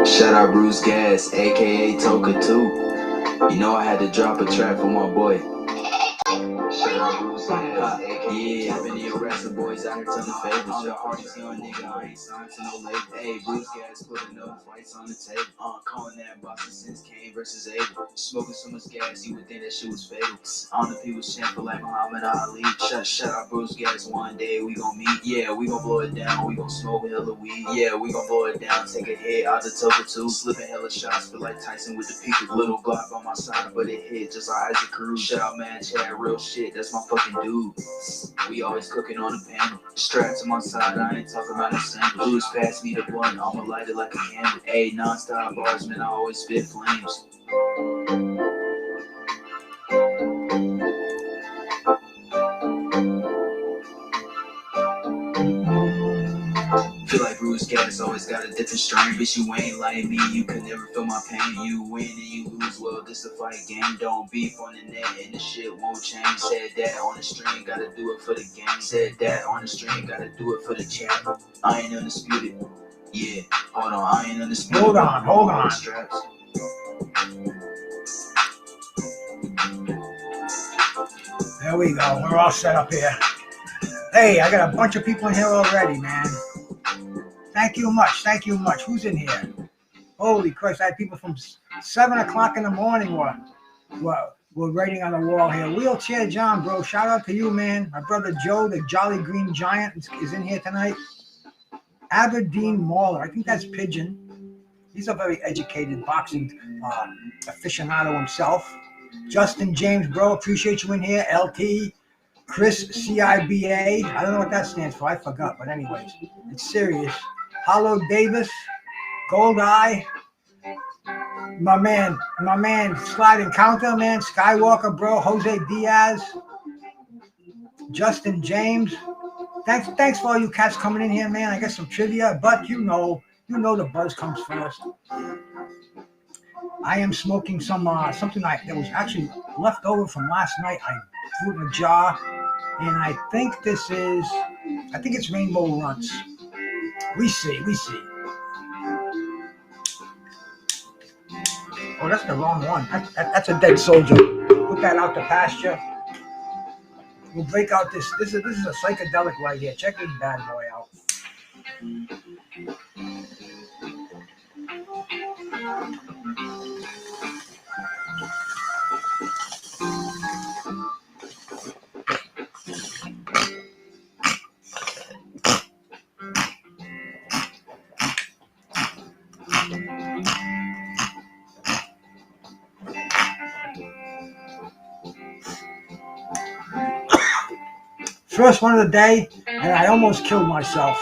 Shout out Bruce Gas, aka Toka 2. You know I had to drop a track for my boy. Shout out Bruce Gas, yeah, I've been the arrested boys out here telling favors. Your hardest young nigga, I ain't signed to no label. Hey, Bruce Gas putting up fights on the table. Calling that Boston since Kane versus Abel. Smoking so much gas, you would think that shit was fatal. On the people shameful like Muhammad Ali. Shout out Bruce Gas, one day we gon' meet. Yeah, we gon' blow it down, we gon' smoke hella weed. Yeah, we gon' blow it down, take a hit out the Toka 2. Slipping hella shots, feel like Tyson with the Pikachu. Little Glock on my side, but it hit just like Isaac Cruz. Shout out man, Chad, real shit, that's my fucking dude. We always cooking on the panel. Straps to my side, I ain't talking about no sample. Blues pass me the blunt, I'ma light it like a candle. Ayy, non-stop bars, man, I always spit flames. Feel like Bruce Gas always got a different strain. Bitch, you ain't like me, you could never feel my pain. You win and you lose, well, this a fight game. Don't beef on the net and the shit won't change. Said that on the string, gotta do it for the game. Said that on the string, gotta do it for the chat. I ain't undisputed. Yeah, hold on, I ain't undisputed. Hold on. Straps. There we go. We're all set up here. Hey, I got a bunch of people in here already, man. Thank you much. Who's in here? Holy Christ, I had people from 7 o'clock in the morning were writing on the wall here. Wheelchair John, bro, shout out to you, man. My brother Joe, the Jolly Green Giant, is in here tonight. Aberdeen Mauler, I think that's Pigeon. He's a very educated boxing aficionado himself. Justin James, bro, appreciate you in here. LT, Chris CIBA, I don't know what that stands for, I forgot, but anyways, it's serious. Hollow Davis, Gold Eye, my man, Slide Encounter, man, Skywalker, bro, Jose Diaz, Justin James. Thanks for all you cats coming in here, man. I got some trivia, but you know the buzz comes first. I am smoking some something that was actually left over from last night. I threw it in a jar, and I think it's Rainbow Runts. We see. Oh, that's the wrong one. That's a dead soldier. Put that out to pasture. We'll break out this. This is a psychedelic right here. Check this bad boy out. First one of the day, and I almost killed myself.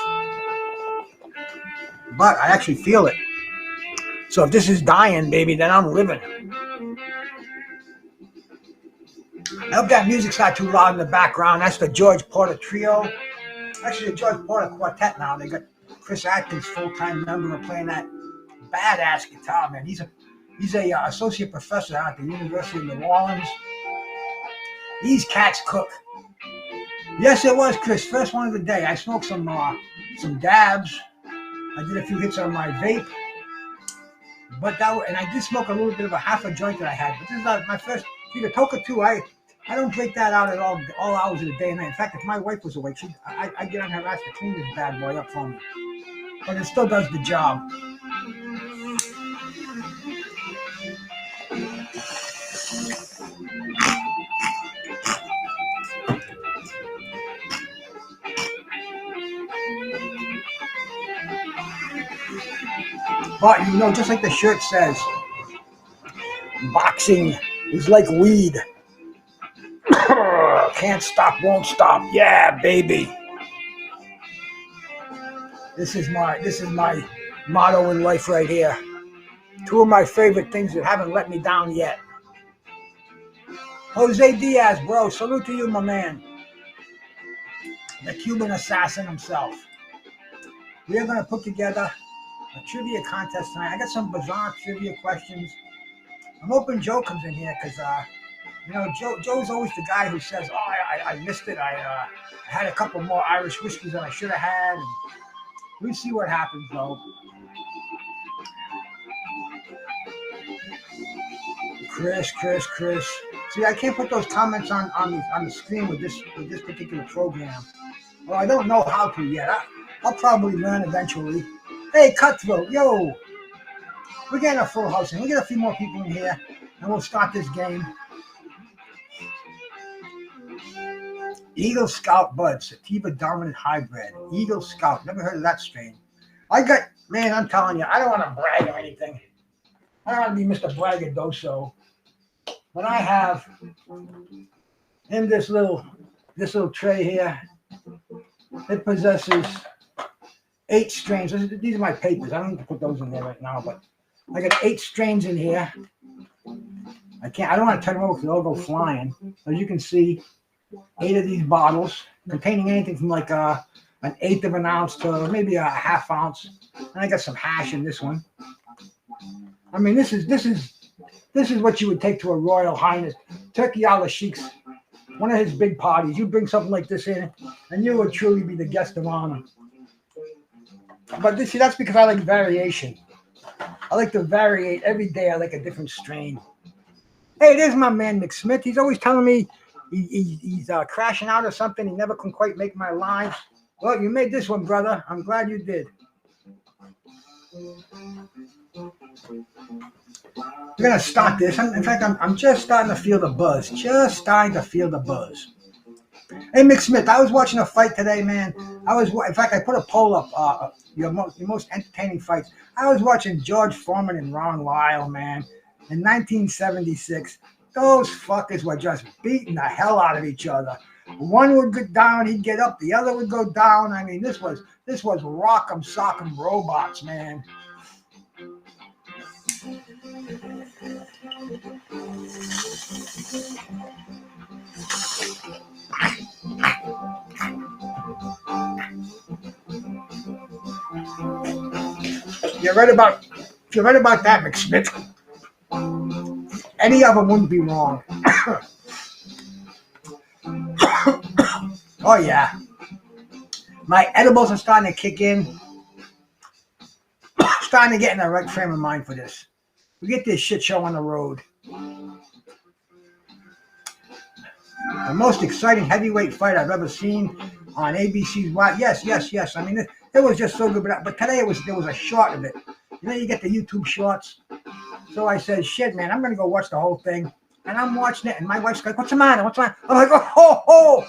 But I actually feel it. So if this is dying, baby, then I'm living. I hope that music's not too loud in the background. That's the George Porter Trio. Actually, the George Porter Quartet now. They got Chris Atkins, full-time member, playing that badass guitar, man. He's a associate professor at the University of New Orleans. These cats cook. Yes, it was, Chris. First one of the day. I smoked some dabs. I did a few hits on my vape. And I did smoke a little bit of a half a joint that I had. But this is not my first. See, the Toka 2, I don't break that out at all hours of the day and night. In fact, if my wife was awake, I get on her ass to clean this bad boy up for me. But it still does the job. But just like the shirt says, boxing is like weed. Can't stop, won't stop. Yeah, baby. This is my motto in life right here. Two of my favorite things that haven't let me down yet. Jose Diaz, bro, salute to you, my man. The Cuban assassin himself. We are going to put together a trivia contest tonight. I got some bizarre trivia questions. I'm hoping Joe comes in here because Joe's always the guy who says, "Oh, I missed it. I had a couple more Irish whiskeys than I should have had." And we'll see what happens, though. Chris. See, I can't put those comments on the screen with this particular program. Well, I don't know how to yet. I'll probably learn eventually. Hey, Cutthroat, yo, we're getting a full house in. We get a few more people in here, and we'll start this game. Eagle Scout Bud, Sativa Dominant Hybrid. Eagle Scout, never heard of that strain. Man, I'm telling you, I don't want to brag or anything. I don't want to be Mr. Braggadocio. But I have in this little tray here, it possesses 8 strains. These are my papers. I don't need to put those in there right now, but I got 8 strains in here. I don't want to turn them over because they'll go flying. As you can see, 8 of these bottles containing anything from like an 1/8 of an ounce to maybe a 1/2 ounce. And I got some hash in this one. I mean, this is what you would take to a Royal Highness. Turkey a la Sheik's, one of his big parties. You bring something like this in, and you would truly be the guest of honor. But that's because I like variation. I like to variate every day. I like a different strain. Hey, there's my man McSmith. He's always telling me he's crashing out or something. He never can quite make my lines. Well, you made this one, brother. I'm glad you did. We're going to start this. In fact, I'm just starting to feel the buzz. Hey, McSmith, I was watching a fight today, man. In fact, I put a poll up, your most entertaining fights. I was watching George Foreman and Ron Lyle, man, in 1976. Those fuckers were just beating the hell out of each other. One would go down, he'd get up. The other would go down. I mean, this was rock'em sock'em robots, man. You're right about that, McSmith. Any of them wouldn't be wrong. Oh yeah, my edibles are starting to kick in. Starting to get in the right frame of mind for this. We get this shit show on the road. The most exciting heavyweight fight I've ever seen on ABC's Wild. Yes. I mean, it was just so good. But today there was a short of it. You get the YouTube shorts. So I said, shit, man, I'm going to go watch the whole thing. And I'm watching it, and my wife's like, what's the matter? I'm like, oh,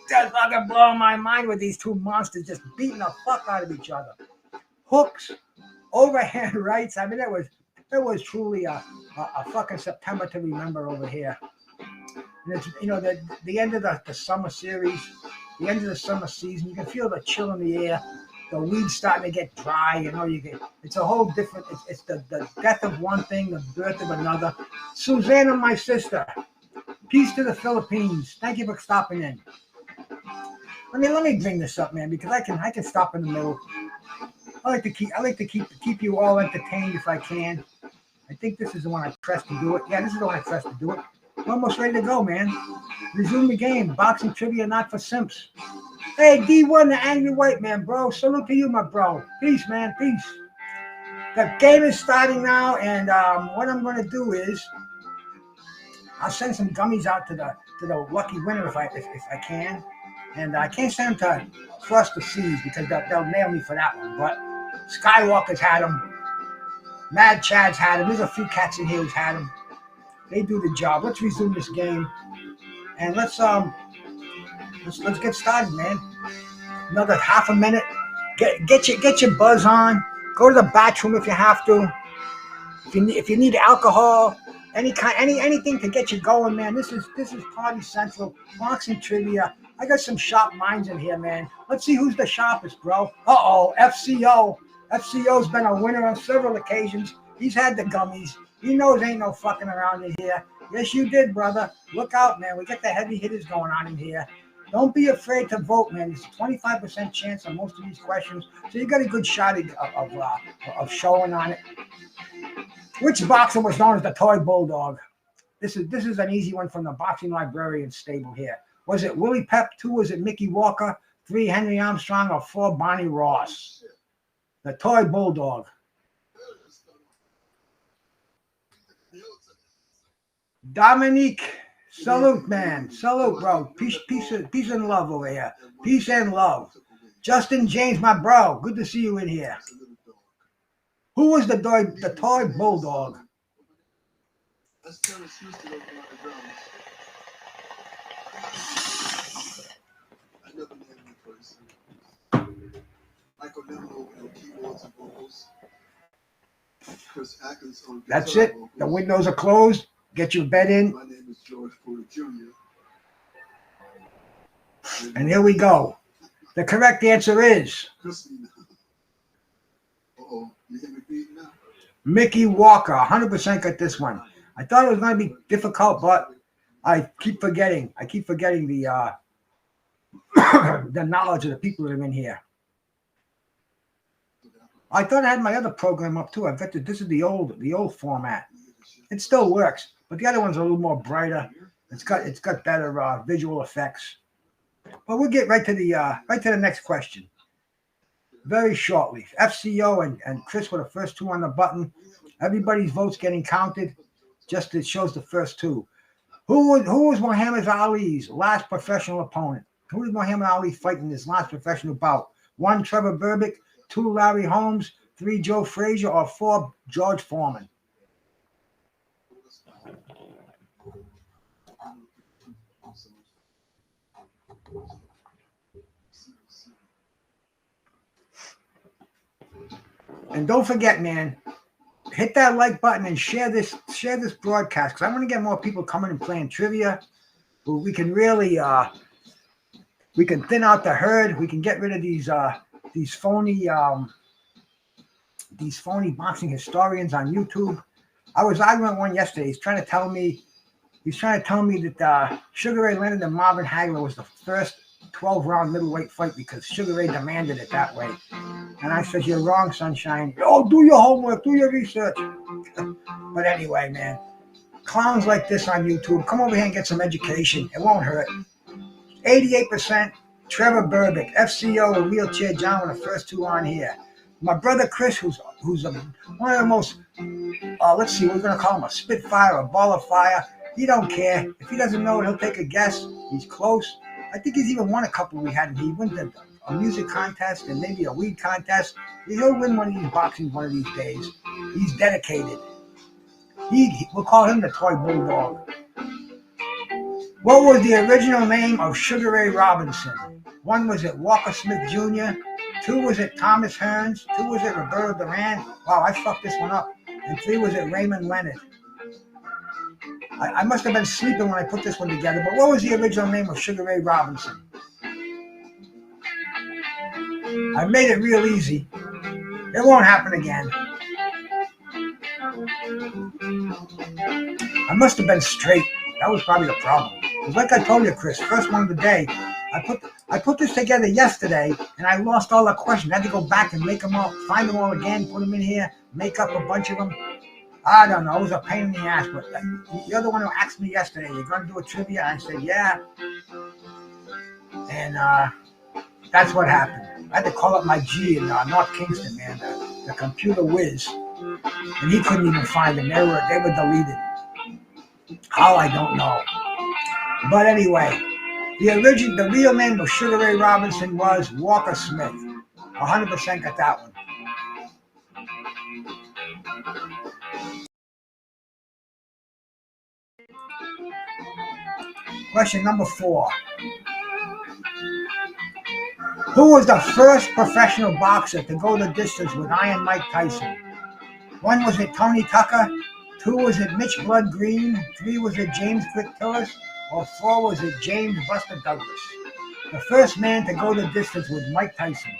that's fucking blowing my mind with these two monsters just beating the fuck out of each other. Hooks, overhand rights. I mean, it was truly a fucking September to remember over here. And it's, the end of the summer series, the end of the summer season, you can feel the chill in the air. The weed's starting to get dry, it's a whole different, it's the death of one thing, the birth of another. Susanna, my sister, peace to the Philippines. Thank you for stopping in. Let me bring this up, man, because I can stop in the middle. I like to keep you all entertained if I can. I think this is the one I pressed to do it. Yeah, this is the one I pressed to do it. We're almost ready to go, man. Resume the game. Boxing trivia, not for simps. Hey, D1, the angry white man, bro. Salute to you, my bro. Peace, man. Peace. The game is starting now, and what I'm going to do is I'll send some gummies out to the lucky winner if I can. And I can't send them to Cross the Seas because they'll nail me for that one. But Skywalker's had them. Mad Chad's had them. There's a few cats in here who's had them. They do the job. Let's resume this game, and let's get started, man. Another half a minute. Get your buzz on. Go to the bathroom if you have to. If you need alcohol, anything to get you going, man. This is Party Central, boxing trivia. I got some sharp minds in here, man. Let's see who's the sharpest, bro. FCO. FCO's been a winner on several occasions. He's had the gummies. He knows ain't no fucking around in here. Yes, you did, brother. Look out, man. We got the heavy hitters going on in here. Don't be afraid to vote, man. It's a 25% chance on most of these questions, so you got a good shot of showing on it. Which boxer was known as the Toy Bulldog? This is an easy one from the boxing librarian stable here. Was it Willie Pep? 2, was it Mickey Walker? 3, Henry Armstrong? Or 4, Barney Ross? The Toy Bulldog. Dominique, salute, man. Salute, bro. Peace and love over here. Peace and love. Justin James, my bro. Good to see you in here. Who was the toy bulldog? That's it. The windows are closed. Get your bed in. And here we go. The correct answer is Mickey Walker. 100% got this one. I thought it was going to be difficult, but I keep forgetting. The the knowledge of the people that are in here. I thought I had my other program up too. This is the old format. It still works, but the other one's a little more brighter. It's got better visual effects. But we'll get right to the next question. Very shortly. FCO and Chris were the first two on the button. Everybody's votes getting counted. Just it shows the first two. Who was Muhammad Ali's last professional opponent? Who did Muhammad Ali fight in his last professional bout? 1, Trevor Berbick. 2, Larry Holmes. 3, Joe Frazier. Or 4, George Foreman? And don't forget, man, hit that like button and share this broadcast, because I want to get more people coming and playing trivia. We can really we can thin out the herd. We can get rid of these phony boxing historians on YouTube. I was arguing with one yesterday. He's trying to tell me that Sugar Ray Leonard and Marvin Hagler was the first 12-round middleweight fight because Sugar Ray demanded it that way. And I said, you're wrong, Sunshine. Oh, do your homework, do your research. But anyway, man, clowns like this on YouTube, come over here and get some education. It won't hurt. 88%, Trevor Berbick, FCO and Wheelchair John were the first two on here. My brother Chris, who's one of the most, let's see, we're going to call him a spitfire, a ball of fire. He don't care. If he doesn't know it, he'll take a guess. He's close. I think he's even won a couple we had. He won a music contest and maybe a weed contest. He'll win one of these boxing one of these days. He's dedicated. We'll call him the Toy Bulldog. What was the original name of Sugar Ray Robinson? 1, was it Walker Smith Jr.? 2, was it Thomas Hearns? 2, was it Roberto Duran? Wow, I fucked this one up. And 3, was it Raymond Leonard? I must have been sleeping when I put this one together, but what was the original name of Sugar Ray Robinson? I made it real easy. It won't happen again. I must have been straight. That was probably the problem. Because like I told you, Chris, first one of the day, I put this together yesterday, and I lost all the questions. I had to go back and make them all, find them all again, put them in here, make up a bunch of them. I don't know. It was a pain in the ass. But you're the one who asked me yesterday, you're going to do a trivia? I said, yeah. And that's what happened. I had to call up my G in North Kingston, man, the computer whiz. And he couldn't even find them. They were deleted. How, I don't know. But anyway, the real name of Sugar Ray Robinson was Walker Smith. 100% got that one. Question number 4. Who was the first professional boxer to go the distance with Iron Mike Tyson? 1, was it Tony Tucker? 2, was it Mitch Blood Green? 3, was it James Quick Tillis? Or 4, was it James Buster Douglas? The first man to go the distance with Mike Tyson.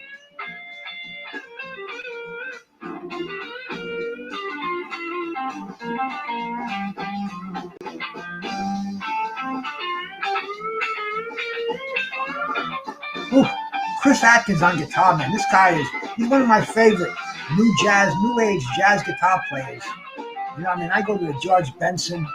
Chris Atkins on guitar, man. This guy he's one of my favorite new age jazz guitar players. You know, I mean, I go to the George Benson,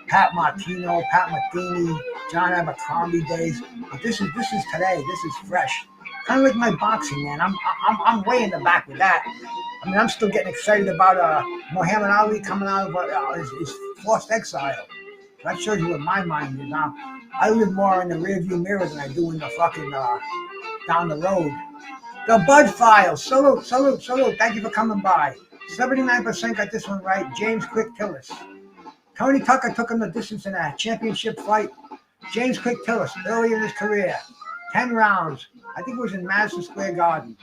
Pat Martino, Pat Metheny, John Abercrombie days, but this is today. This is fresh. Kind of like my boxing, man. I'm way in the back with that. I mean, I'm still getting excited about Muhammad Ali coming out of his forced exile. That shows you what my mind is now. I live more in the rearview mirror than I do in the fucking down the road. The Bud Files. Salute, salute, salute. Thank you for coming by. 79% got this one right. James Quick Tillis. Tony Tucker took him the distance in a championship fight. James Quick Tillis, early in his career. 10 rounds. I think it was in Madison Square Garden.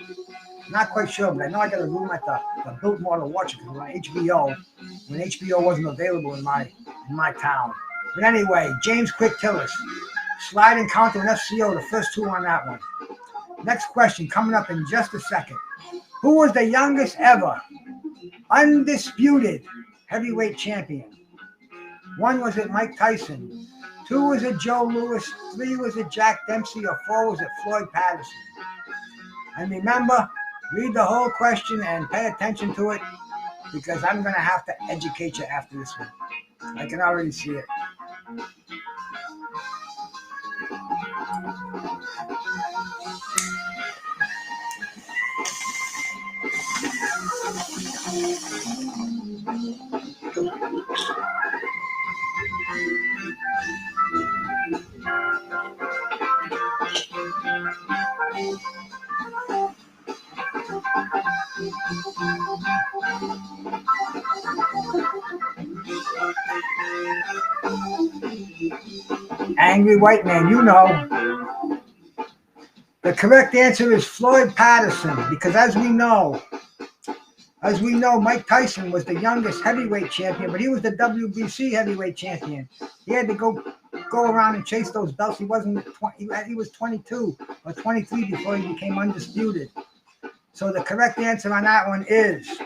Not quite sure, but I know I got a room at the Biltmore to watch it because on HBO, when HBO wasn't available in my town. But anyway, James Quick Tillis. Slide encounter and FCO, the first two on that one. Next question coming up in just a second. Who was the youngest ever undisputed heavyweight champion? 1 was it Mike Tyson. 2 was it Joe Louis. 3 was it Jack Dempsey. Or 4 was it Floyd Patterson. And remember, read the whole question and pay attention to it because I'm going to have to educate you after this one. I can already see it. Angry white man, you know. The correct answer is Floyd Patterson because as we know, Mike Tyson was the youngest heavyweight champion, but he was the WBC heavyweight champion. He had to go around and chase those belts. He wasn't 20, he was 22 or 23 before he became undisputed. So the correct answer on that one is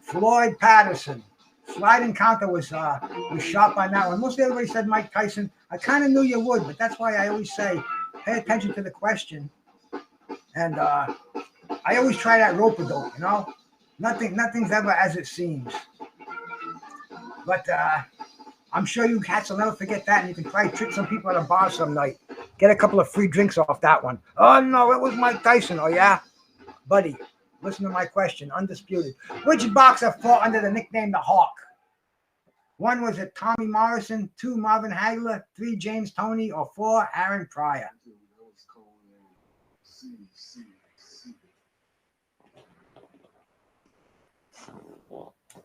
Floyd Patterson. Slide encounter was shot on that one. Most everybody said Mike Tyson. I kind of knew you would, but that's why I always say pay attention to the question. And I always try that rope-a-dope, you know? Nothing's ever as it seems. But I'm sure you cats will never forget that, and you can try to trick some people at a bar some night. Get a couple of free drinks off that one. Oh, no, it was Mike Tyson. Oh, yeah? Buddy, listen to my question. Undisputed. Which boxer fought under the nickname The Hawk? 1 was it Tommy Morrison, 2 Marvin Hagler, 3 James Toney, or 4 Aaron Pryor?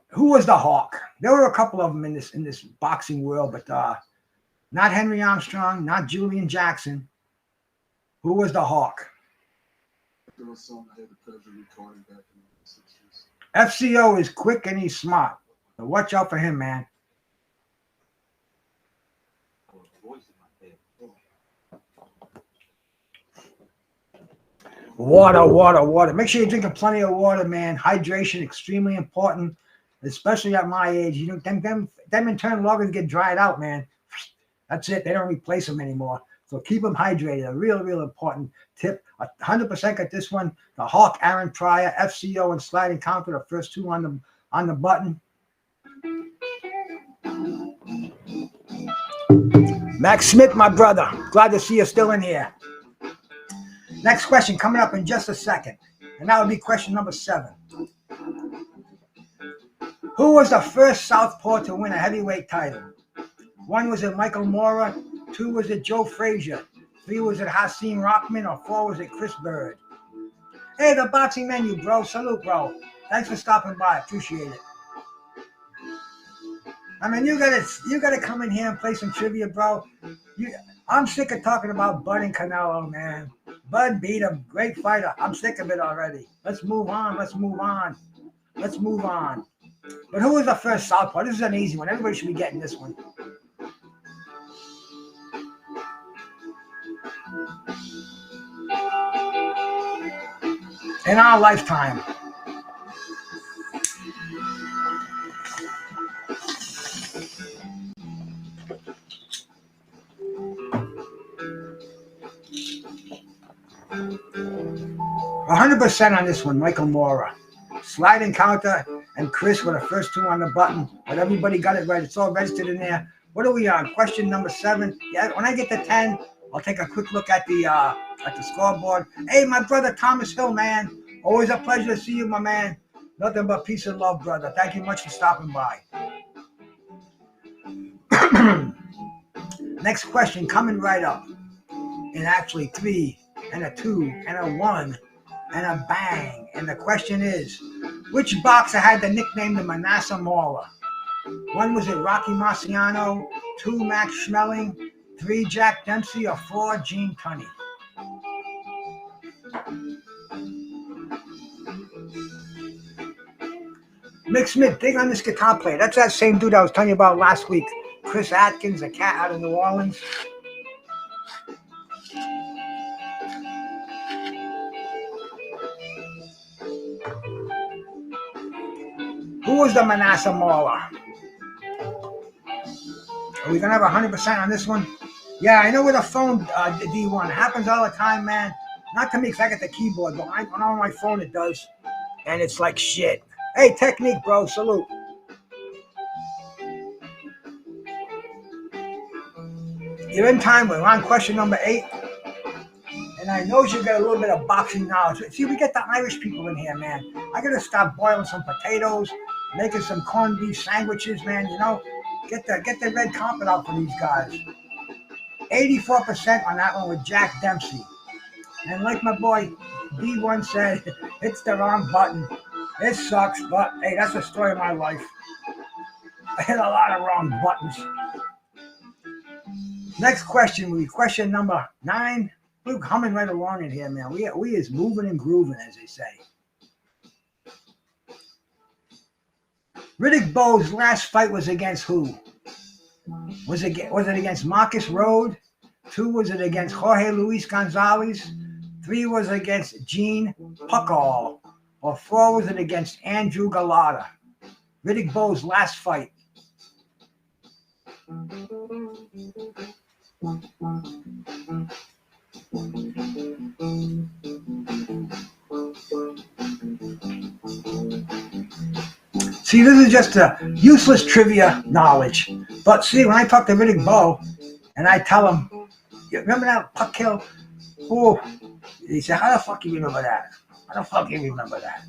Who was the Hawk? There were a couple of them in this boxing world, but not Henry Armstrong, not Julian Jackson. Who was the Hawk? FCO is quick and he's smart. So watch out for him, man. Water. Make sure you're drinking plenty of water, man. Hydration, extremely important, especially at my age. You know, them internal organs get dried out, man. That's it. They don't replace them anymore. So keep them hydrated. A real important tip. 100% got this one. The Hawk, Aaron Pryor, FCO, and slide encounter. The first two on the button. Max Smith, my brother. Glad to see you still in here. Next question coming up in just a second. And that would be question number 7. Who was the first southpaw to win a heavyweight title? 1 was it Michael Moorer, 2 was it Joe Frazier, 3 was it Hasim Rockman, or 4 was it Chris Bird? Hey, the boxing menu, bro. Salute, bro. Thanks for stopping by. Appreciate it. I mean, you gotta come in here and play some trivia, bro. I'm sick of talking about Bud and Canelo, man. Bud beat him. Great fighter. I'm sick of it already. Let's move on. But who was the first southpaw? This is an easy one. Everybody should be getting this one. In our lifetime. 100% on this one, Michael Mora. Slide Encounter and Chris were the first two on the button, but everybody got it right. It's all registered in there. What are we on? Question number 7. Yeah, when I get to 10, I'll take a quick look at the scoreboard. Hey, my brother Thomas Hill, man. Always a pleasure to see you, my man. Nothing but peace and love, brother. Thank you much for stopping by. Next question coming right up. And actually 3 and a 2 and a 1 and a bang. And the question is, which boxer had the nickname the Manasseh Mauler? 1, was it Rocky Marciano? 2, Max Schmeling? 3, Jack Dempsey? Or 4, Gene Tunney? Mick Smith, big on this guitar player. That's that same dude I was telling you about last week. Chris Atkins, a cat out of New Orleans. Who was the Manasseh Mauler? Are we going to have 100% on this one? Yeah, I know with a phone, D1. It happens all the time, man. Not to me, because I got the keyboard, but on my phone it does. And it's like shit. Hey, technique, bro. Salute. You're in time. We're on question number 8. And I know you got a little bit of boxing knowledge. See, we get the Irish people in here, man. I got to stop boiling some potatoes, making some corned beef sandwiches, man. You know, get the red carpet out for these guys. 84% on that one with Jack Dempsey. And like my boy D1 said, it's the wrong button. It sucks, but hey, that's the story of my life. I hit a lot of wrong buttons. Next question will be question number 9. We're coming right along in here, man. We is moving and grooving, as they say. Riddick Bowe's last fight was against who? Was it against Marcus Rode? 2, was it against Jorge Luis Gonzalez? 3, was it against Gene Puckall? Or 4, was it against Andrew Galata? Riddick Bowe's last fight. See, this is just a useless trivia knowledge. But see, when I talk to Riddick Bowe and I tell him, you remember that puck kill? Oh, he said, how the fuck you remember that? How the fuck you remember that?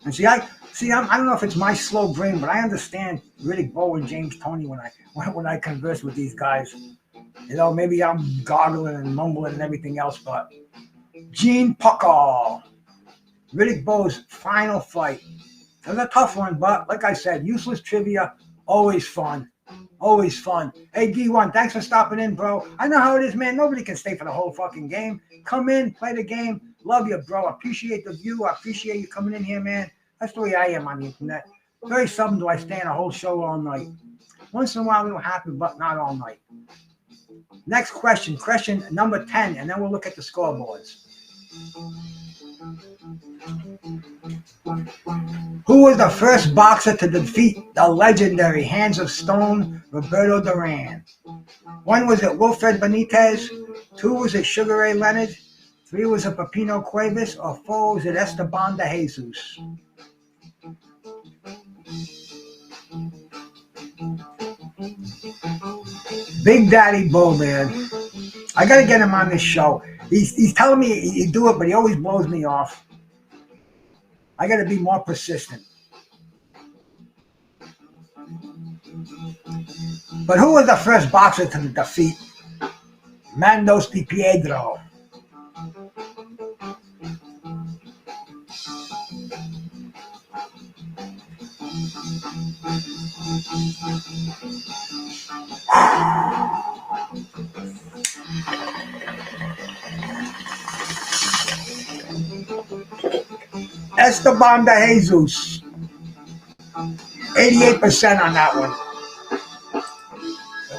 And see, I don't know if it's my slow brain, but I understand Riddick Bowe and James Toney when I converse with these guys. You know, maybe I'm goggling and mumbling and everything else, but Gene Puckall, Riddick Bowe's final fight. It was a tough one, but like I said, useless trivia, always fun. Always fun. Hey, D1, thanks for stopping in, bro. I know how it is, man. Nobody can stay for the whole fucking game. Come in, play the game. Love you, bro. Appreciate the view. I appreciate you coming in here, man. That's the way I am on the internet. Very seldom do I stay on a whole show all night. Once in a while it'll happen, but not all night. Next question number 10, and then we'll look at the scoreboards. Who was the first boxer to defeat the legendary Hands of Stone Roberto Duran? 1, was it Wilfred Benitez? 2, was it Sugar Ray Leonard? 3, was it Pepino Cuevas? Or 4, was it Esteban de Jesus? Big Daddy Bo, man. I gotta get him on this show. He's telling me he do it, but he always blows me off. I gotta be more persistent. But who was the first boxer to defeat Mandos Di Piedro? Esteban de Jesus. 88% on that one.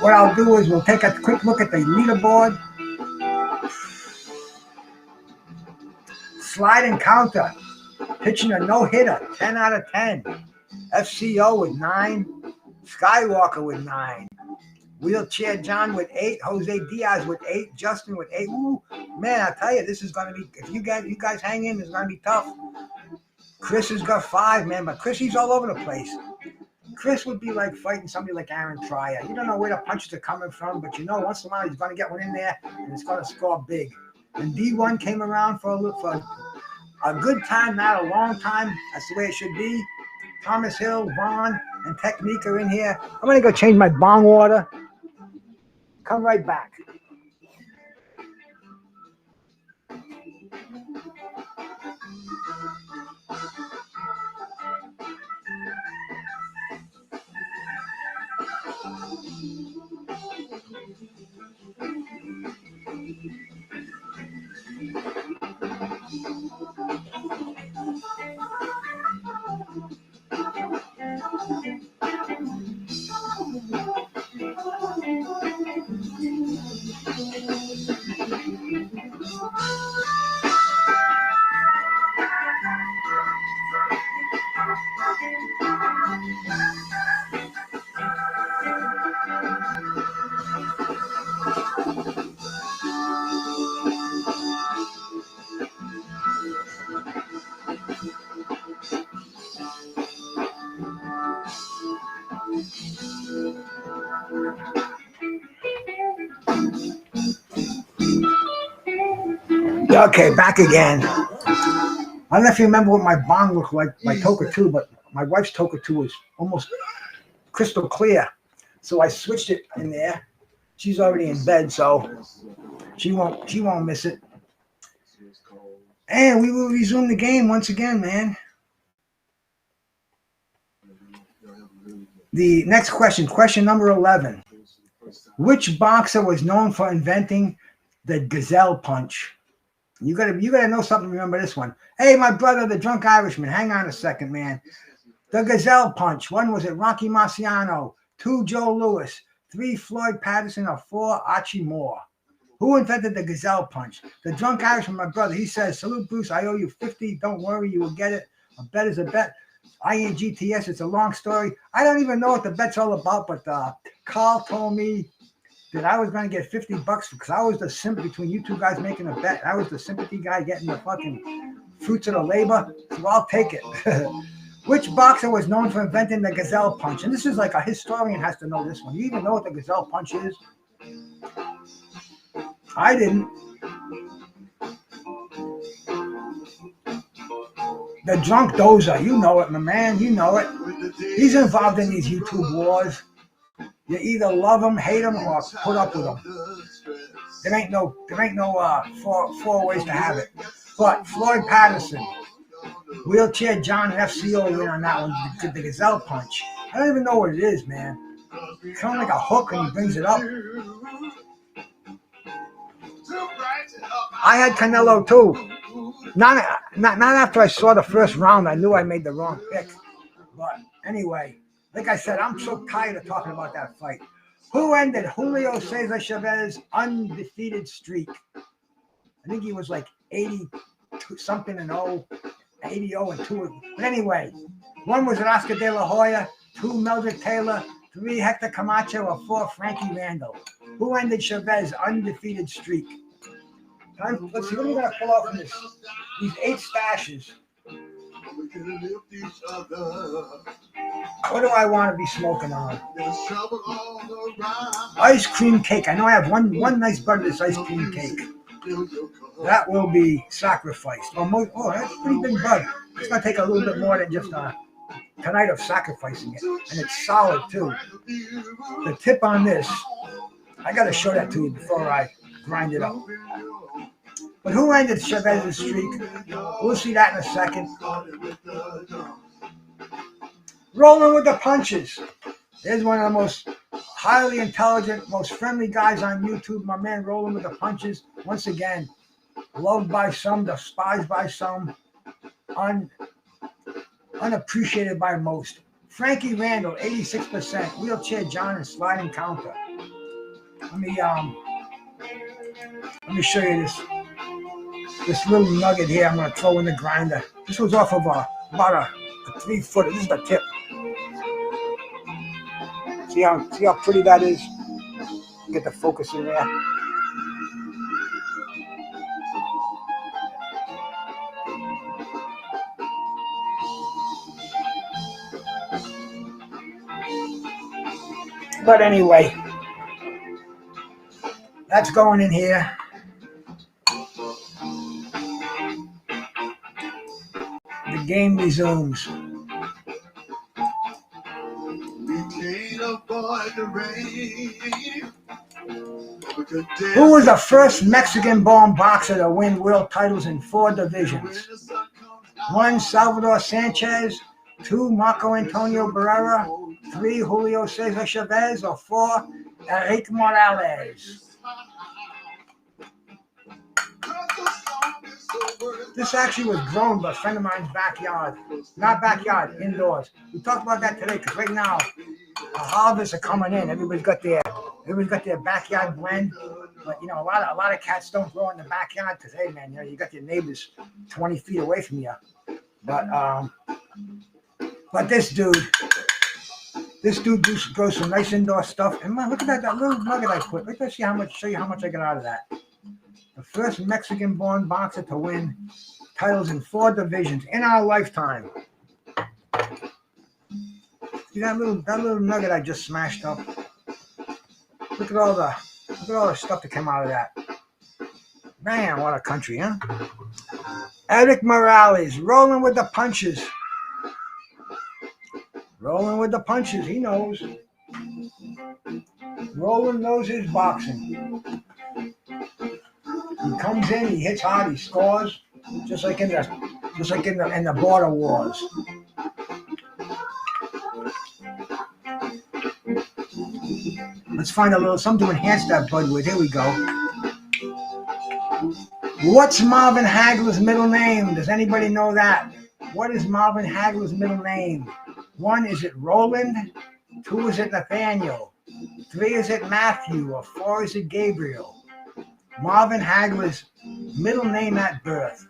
What I'll do is we'll take a quick look at the leaderboard. Slide Encounter, pitching a no-hitter, 10 out of 10. FCO with 9. Skywalker with 9. Wheelchair John with 8. Jose Diaz with 8. Justin with 8. Ooh, man, I tell you, this is going to be, if you guys hang in, it's going to be tough. Chris has got 5, man, but Chris, he's all over the place. Chris would be like fighting somebody like Aaron Pryor. You don't know where the punches are coming from, but you know once in a while he's going to get one in there, and it's going to score big. And D1 came around for a good time, not a long time. That's the way it should be. Thomas Hill, Vaughn, and Technique are in here. I'm going to go change my bong water. Come right back. Okay, back again. I don't know if you remember what my bong looked like, my Toka 2, but my wife's Toka 2 is almost crystal clear. So I switched it in there. She's already in bed, so she won't miss it. And we will resume the game once again, man. The next question number 11. Which boxer was known for inventing the gazelle punch? You gotta know something to remember this one. Hey, my brother, the drunk Irishman. Hang on a second, man. The gazelle punch. 1, was it Rocky Marciano? 2, Joe Louis. 3, Floyd Patterson. Or 4, Archie Moore. Who invented the gazelle punch? The drunk Irishman, my brother. He says, "Salute, Bruce. I owe you 50. Don't worry, you will get it. A bet is a bet. INGTS. It's a long story. I don't even know what the bet's all about, but Carl told me that I was going to get $50 because I was the simp between you two guys making a bet. I was the sympathy guy getting the fucking fruits of the labor, so I'll take it." Which boxer was known for inventing the gazelle punch? And this is like a historian has to know this one. You even know what the gazelle punch is? I didn't. The drunk dozer, you know it, my man, you know it. He's involved in these YouTube wars. You either love him, hate him, or put up with him. There ain't no four ways to have it. But Floyd Patterson, Wheelchair John, and FCO win on that one. The gazelle punch. I don't even know what it is, man. It's kind of like a hook when he brings it up. I had Canelo too. Not after I saw the first round, I knew I made the wrong pick. But anyway, like I said, I'm so tired of talking about that fight. Who ended Julio Cesar Chavez's undefeated streak? I think he was like 80 something and 0, 80-0 and 2. But anyway, 1 was Oscar De La Hoya, 2 Meldrick Taylor, 3 Hector Camacho, or 4 Frankie Randall. Who ended Chavez's undefeated streak? Let's see, what are we going to pull out from these 8 stashes? What do I want to be smoking on? Ice cream cake. I know I have one nice bud of this ice cream cake. That will be sacrificed. Oh, that's a pretty big bud. It's going to take a little bit more than just tonight of sacrificing it. And it's solid, too. The tip on this, I got to show that to you before I grind it up. But who ended Chavez's streak? We'll see that in a second. Rolling with the punches. There's one of the most highly intelligent, most friendly guys on YouTube. My man rolling with the punches. Once again, loved by some, despised by some, unappreciated by most. Frankie Randall, 86%. Wheelchair John and sliding counter. Let me show you this little nugget here. I'm going to throw in the grinder. This was off of about a 3-foot. This is the tip. See how pretty that is? Get the focus in there. But anyway, that's going in here. The game resumes. Who was the first Mexican-born boxer to win world titles in 4 divisions? 1. Salvador Sanchez. 2. Marco Antonio Barrera. 3. Julio Cesar Chavez. Or 4. Enrique Morales. This actually was grown by a friend of mine's backyard. Not backyard, indoors. We talked about that today because right now the harvests are coming in. Everybody's got their backyard blend. But you know, a lot of cats don't grow in the backyard because hey man, you know, you got your neighbors 20 feet away from you. But this dude grows some nice indoor stuff. And man, look at that little nugget I put. Let me show you how much I got out of that. The first Mexican-born boxer to win titles in 4 divisions in our lifetime. See that little nugget I just smashed up? Look at all the stuff that came out of that. Man, what a country, huh? Eric Morales, rolling with the punches. Rolling with the punches, he knows. Roland knows his boxing. He comes in, he hits hard, he scores, just like in the border wars. Let's find a little something to enhance that bud with. Here we go. What's Marvin Hagler's middle name? Does anybody know that? What is Marvin Hagler's middle name? 1, is it Roland? 2, is it Nathaniel? 3, is it Matthew? Or 4, is it Gabriel? Marvin Hagler's middle name at birth.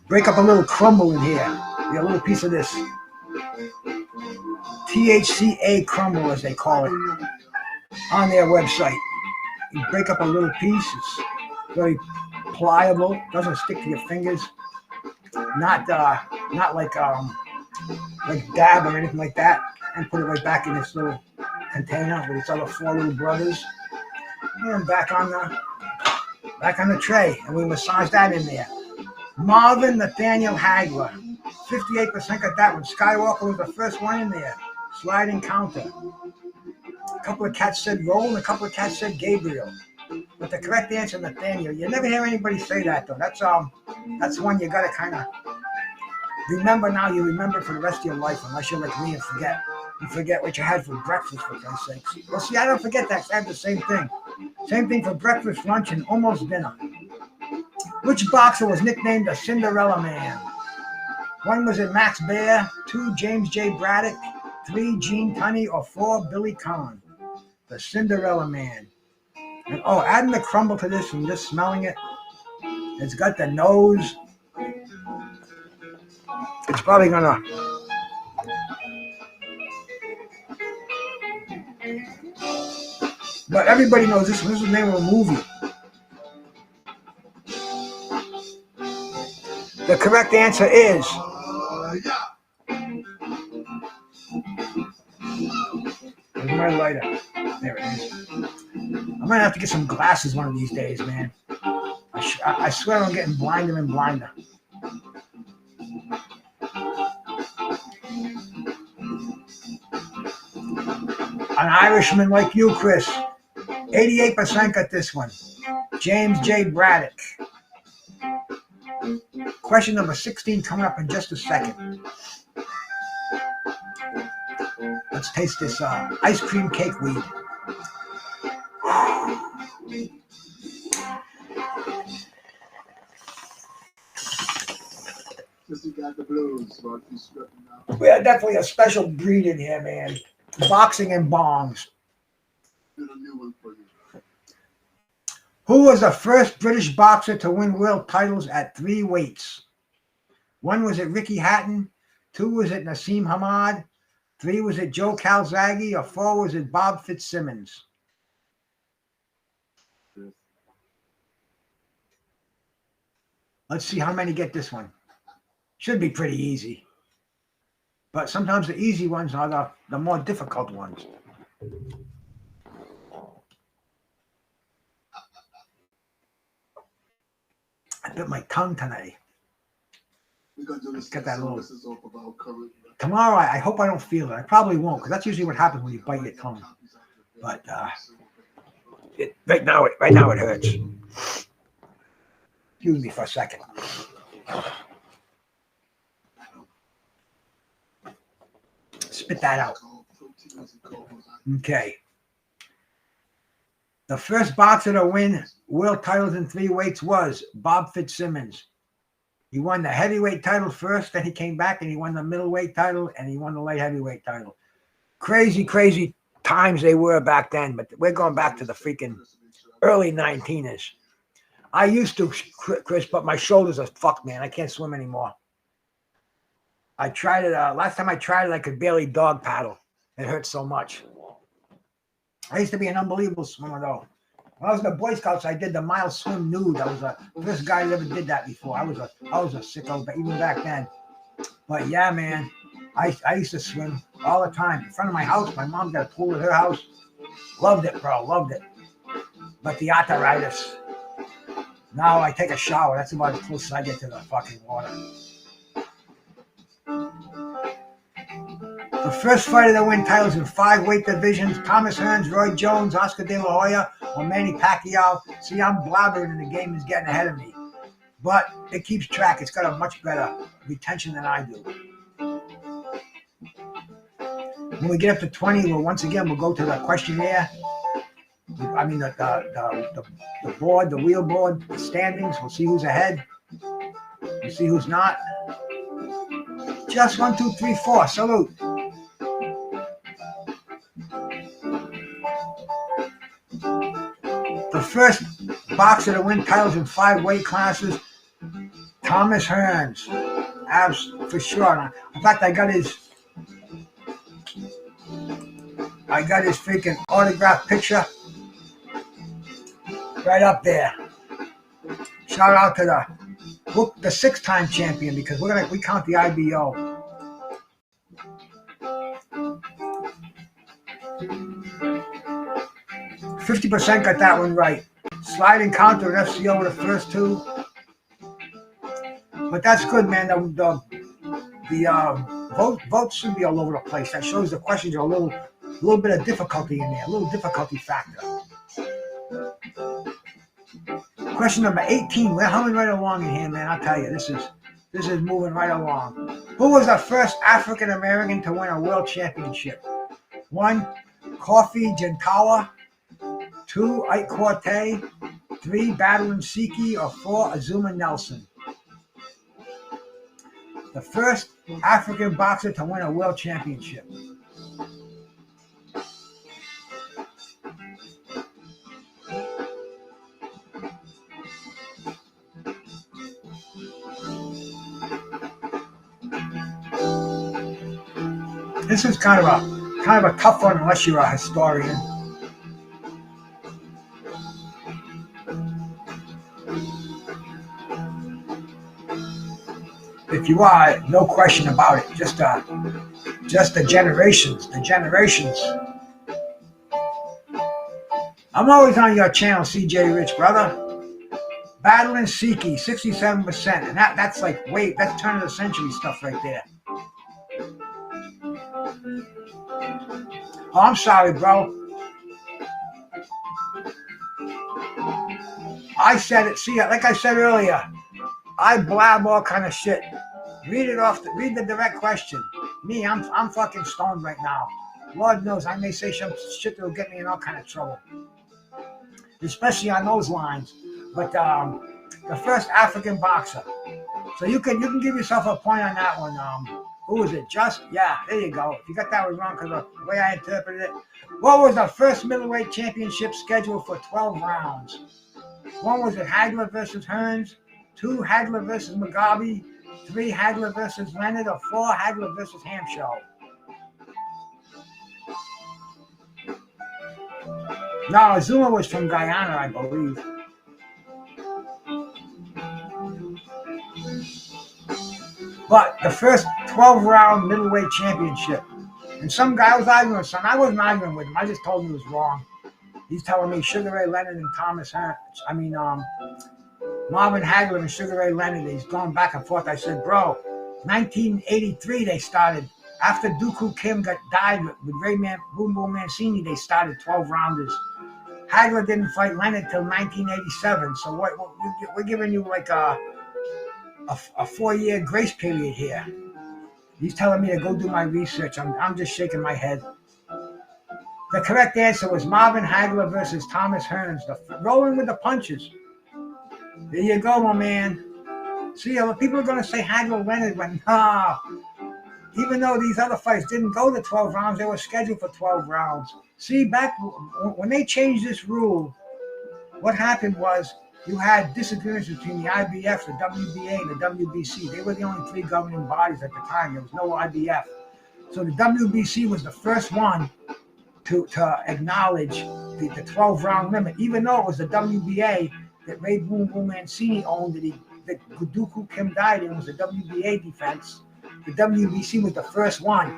Break up a little crumble in here. We got a little piece of this THCA crumble, as they call it, on their website. You break up a little piece. It's very pliable. Doesn't stick to your fingers. Not like dab or anything like that. And put it right back in this little container with its other 4 little brothers. And back on the tray, and we massage that in there. Marvin Nathaniel Hagler, 58% got that one. Skywalker was the first one in there. Sliding counter. A couple of cats said Roland, a couple of cats said Gabriel. But the correct answer, Nathaniel. You never hear anybody say that though. That's one you gotta kind of remember now. You remember for the rest of your life, unless you're like me and forget. You forget what you had for breakfast, for Christ's sakes. Well, see, I don't forget that. I have the same thing. Same thing for breakfast, lunch, and almost dinner. Which boxer was nicknamed the Cinderella Man? 1, was it Max Baer? 2, James J. Braddock. 3, Gene Tunney. Or 4, Billy Conn. The Cinderella Man. And adding the crumble to this and just smelling it. It's got the nose. It's probably gonna. But everybody knows this one. This is the name of a movie. The correct answer is where's my lighter? There it is. I'm gonna have to get some glasses one of these days, man. I swear I'm getting blinder and blinder. An Irishman like you, Chris. 88% got this one. James J. Braddock. Question number 16 coming up in just a second. Let's taste this ice cream cake weed. Got the blues, we had definitely a special breed in here, man. Boxing and bongs. Did a new one for you. Who was the first British boxer to win world titles at 3 weights? 1, was it Ricky Hatton? 2, was it Nassim Hamad? 3, was it Joe Calzaghe? Or 4, was it Bob Fitzsimmons? Let's see how many get this one. Should be pretty easy. But sometimes the easy ones are the more difficult ones. I bit my tongue today. Get that little. Tomorrow, I hope I don't feel it. I probably won't, because that's usually what happens when you bite your tongue. But right now it hurts. Excuse me for a second. Spit that out. Okay. The first boxer to win world titles in 3 weights was Bob Fitzsimmons. He won the heavyweight title first, then he came back and he won the middleweight title and he won the light heavyweight title. Crazy, crazy times they were back then, but we're going back to the freaking early 19ers. I used to, Chris, but my shoulders are fucked, man. I can't swim anymore. I tried it. Last time I tried it, I could barely dog paddle. It hurt so much. I used to be an unbelievable swimmer, though. When I was in the Boy Scouts, I did the mile swim nude. I was the first guy that ever did that before. I was a sicko, but even back then. But yeah, man, I used to swim all the time in front of my house. My mom got a pool at her house. Loved it, bro. Loved it. But the arthritis. Now I take a shower. That's about as close as I get to the fucking water. The first fighter to win titles in 5 weight divisions: Thomas Hearns, Roy Jones, Oscar De La Hoya, or Manny Pacquiao. See, I'm blabbering and the game is getting ahead of me. But it keeps track. It's got a much better retention than I do. When we get up to 20, once again, we'll go to the questionnaire. I mean, the board, the wheel board, the standings. We'll see who's ahead. We'll see who's not. Just 1, 2, 3, 4. Salute. The first boxer to win titles in 5 weight classes, Thomas Hearns. For sure. In fact, I got his freaking autograph picture right up there. Shout out to the 6-time champion, because we count the IBO. %50 got that one right. Slide and counter and FCO were the first 2. But that's good, man. The votes should be all over the place. That shows the questions are a little bit of difficulty in there, a little difficulty factor. Question number 18. We're humming right along in here, man. I'll tell you, this is moving right along. Who was the first African American to win a world championship? 1, Kofi Gentawa. 2, Ike Corte. 3, Battling Siki. Or 4, Azuma Nelson. The first African boxer to win a world championship. This is kind of a tough one unless you're a historian. If you are, no question about it. Just the generations. I'm always on your channel, CJ Rich, brother. Battling Siki, 67%, and that's like that's turn of the century stuff right there. Oh, I'm sorry, bro. I said it. See, like I said earlier, I blab all kind of shit. Read the direct question. Me, I'm fucking stoned right now. Lord knows I may say some shit that'll get me in all kind of trouble, especially on those lines. But the first African boxer. So you can give yourself a point on that one. Who was it? Yeah, there you go. If you got that one wrong, because the way I interpreted it. What was the first middleweight championship scheduled for 12 rounds? One was it Hagler versus Hearns, 2 Hagler versus Mugabe, 3 Hagler versus Leonard, or 4 Hagler versus Hampshire. No, Azuma was from Guyana, I believe. But the first 12-round middleweight championship, and some guy was arguing with some. I wasn't arguing with him. I just told him he was wrong. He's telling me Sugar Ray Leonard and Marvin Hagler and Sugar Ray Leonard. He's going back and forth. I said, bro, 1983 they started. After Dooku Kim died with Boom Boom Mancini, they started 12 rounders. Hagler didn't fight Leonard till 1987. So we're giving you like a 4-year grace period here. He's telling me to go do my research. I'm just shaking my head. The correct answer was Marvin Hagler versus Thomas Hearns. Rolling with the punches. There you go, my man. See, people are going to say Hagler Leonard, but nah. Even though these other fights didn't go to 12 rounds, they were scheduled for 12 rounds. See, back when they changed this rule, what happened was you had disagreements between the IBF, the WBA, and the WBC. They were the only 3 governing bodies at the time. There was no IBF. So the WBC was the first one to acknowledge the 12-round limit, even though it was the WBA that Ray Boom Boom Mancini owned, that Dooku Kim died in was the WBA defense. The WBC was the first one.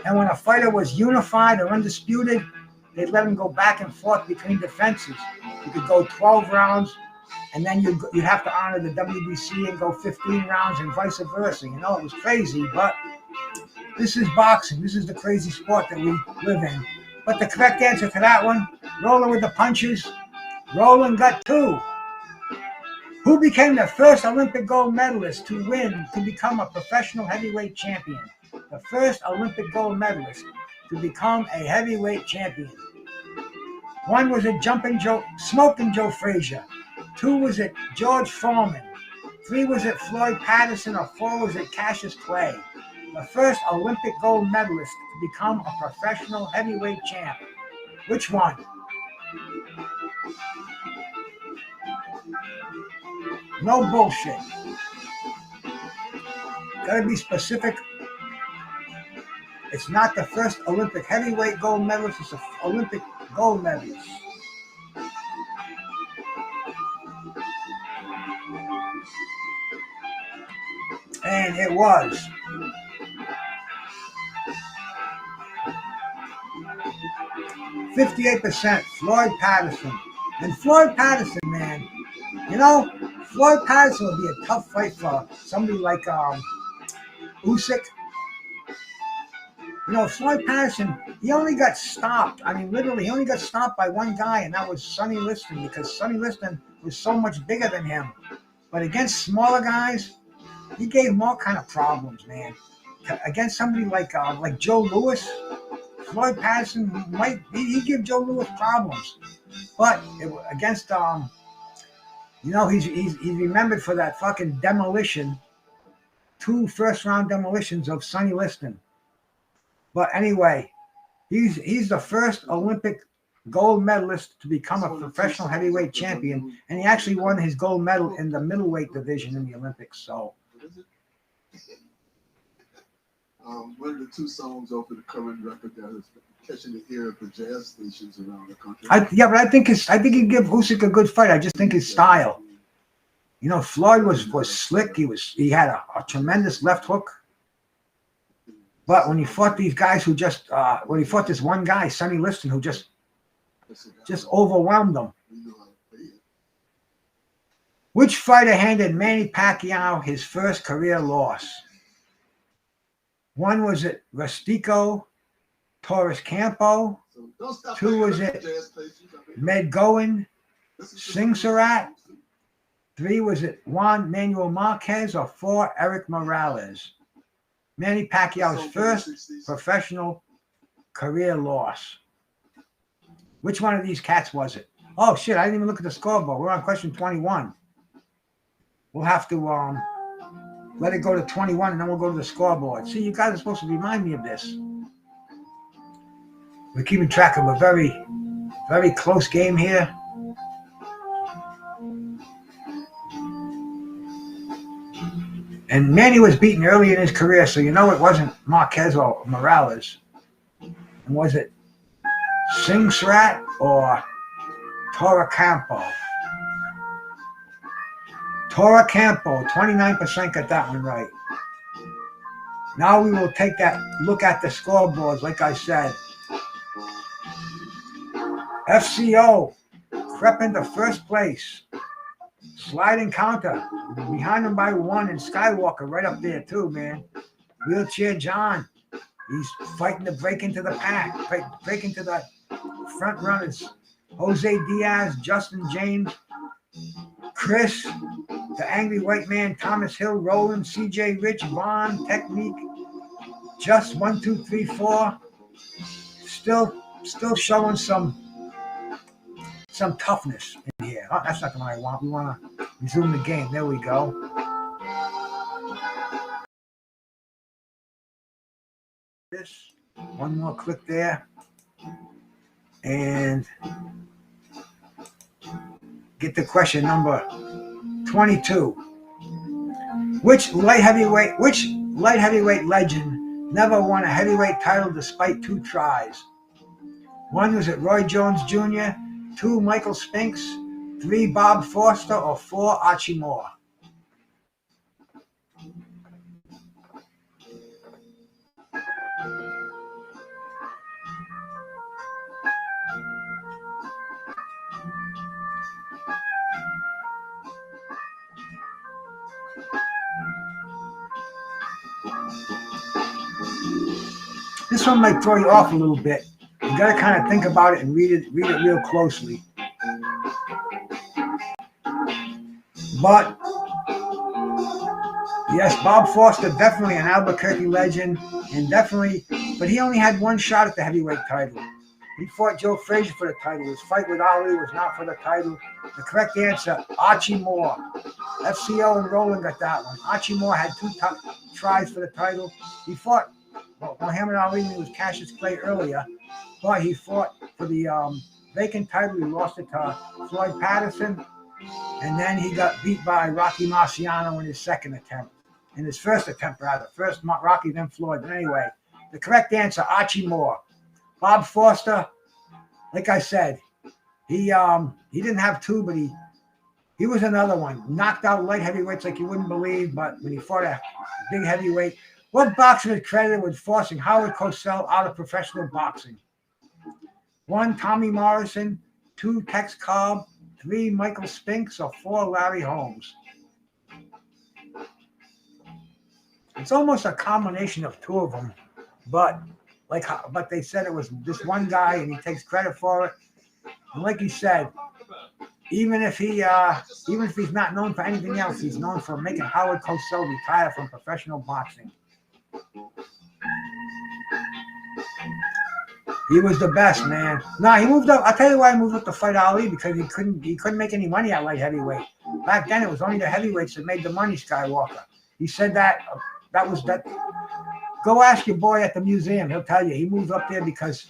And when a fighter was unified or undisputed, they'd let him go back and forth between defenses. You could go 12 rounds, and then you'd have to honor the WBC and go 15 rounds and vice versa. You know, it was crazy, but this is boxing. This is the crazy sport that we live in. But the correct answer to that one, rolling with the punches, Roland got 2. Who became the first Olympic gold medalist to become a professional heavyweight champion? The first Olympic gold medalist to become a heavyweight champion. 1 was it Smoking Joe Frazier. 2 was it George Foreman. 3 was it Floyd Patterson, or 4 was it Cassius Clay. The first Olympic gold medalist to become a professional heavyweight champ. Which one? No bullshit. Gotta be specific. It's not the first Olympic heavyweight gold medalist, it's an Olympic gold medalist. And it was. %58%, Floyd Patterson. And Floyd Patterson, man, you know, Floyd Patterson would be a tough fight for somebody like Usyk. You know, Floyd Patterson, he only got stopped. I mean, literally, he only got stopped by one guy, and that was Sonny Liston, because Sonny Liston was so much bigger than him. But against smaller guys, he gave him all kind of problems, man. Against somebody like Joe Louis, Floyd Patterson he'd give Joe Louis problems. But against he's remembered for that fucking demolition, 2 first-round demolitions of Sonny Liston. But anyway, he's the first Olympic gold medalist to become a professional heavyweight champion, and he actually won his gold medal in the middleweight division in the Olympics. So, one of the 2 songs over the current record that is catching the ear of the jazz stations around the country. I think he'd give Usyk a good fight. I just think his style. You know, Floyd was slick. He had a tremendous left hook. But when he fought these guys when he fought this one guy, Sonny Liston, who just overwhelmed him. Which fighter handed Manny Pacquiao his first career loss? 1 was it Rustico Torres Campo. 2 was it Medgoen Singsarat. 3 was it Juan Manuel Marquez, or 4 Eric Morales. Manny Pacquiao's first professional career loss. Which one of these cats was it? Oh shit, I didn't even look at the scoreboard. We're on question 21. We'll have to let it go to 21 and then we'll go to the scoreboard. See, you guys are supposed to remind me of this. We're keeping track of a very, very close game here. And Manny was beaten early in his career, so you know it wasn't Marquez or Morales. And was it Singsrat or Tora Campo? Tora Campo, 29% got that one right. Now we will take that look at the scoreboards, like I said. FCO crept into first place. Slide encounter. Behind him by 1, and Skywalker right up there too, man. Wheelchair John. He's fighting to break into the pack, break into the front runners. Jose Diaz, Justin James, Chris, the Angry White Man, Thomas Hill, Roland, CJ Rich, Vaughn, Technique, Just 1, 2, 3, 4. Still showing some toughness in here. Oh, that's not the one I want. We want to resume the game. There we go. This one more click there, and get to question number 22. Which light heavyweight legend never won a heavyweight title despite 2 tries? 1, was it Roy Jones Jr., 2, Michael Spinks, 3, Bob Foster, or 4, Archie Moore? This one might throw you off a little bit. You got to kind of think about it and read it real closely. But yes, Bob Foster, definitely an Albuquerque legend, and definitely, but he only had 1 shot at the heavyweight title. He fought Joe Frazier for the title. His fight with Ali was not for the title. The correct answer, Archie Moore. FCO and Roland got that one. Archie Moore had 2 tries for the title. He fought Muhammad Ali when he was Cassius Clay earlier, but he fought for the vacant title. He lost it to Floyd Patterson, and then he got beat by Rocky Marciano in his second attempt. In his first attempt, rather. First Rocky, then Floyd. But anyway, the correct answer, Archie Moore. Bob Foster, like I said, he didn't have 2, but he was another one. Knocked out light heavyweights like you wouldn't believe, but when he fought a big heavyweight. What boxer is credited with forcing Howard Cosell out of professional boxing? 1, Tommy Morrison, 2, Tex Cobb, 3, Michael Spinks, or 4, Larry Holmes? It's almost a combination of 2 of them, but they said it was this one guy, and he takes credit for it. And like he said, even if he's not known for anything else, he's known for making Howard Cosell retire from professional boxing. He was the best, man. No, he moved up. I'll tell you why he moved up to fight Ali, because he couldn't make any money at light heavyweight. Back then, it was only the heavyweights that made the money, Skywalker. He said that was that. Go ask your boy at the museum. He'll tell you. He moved up there because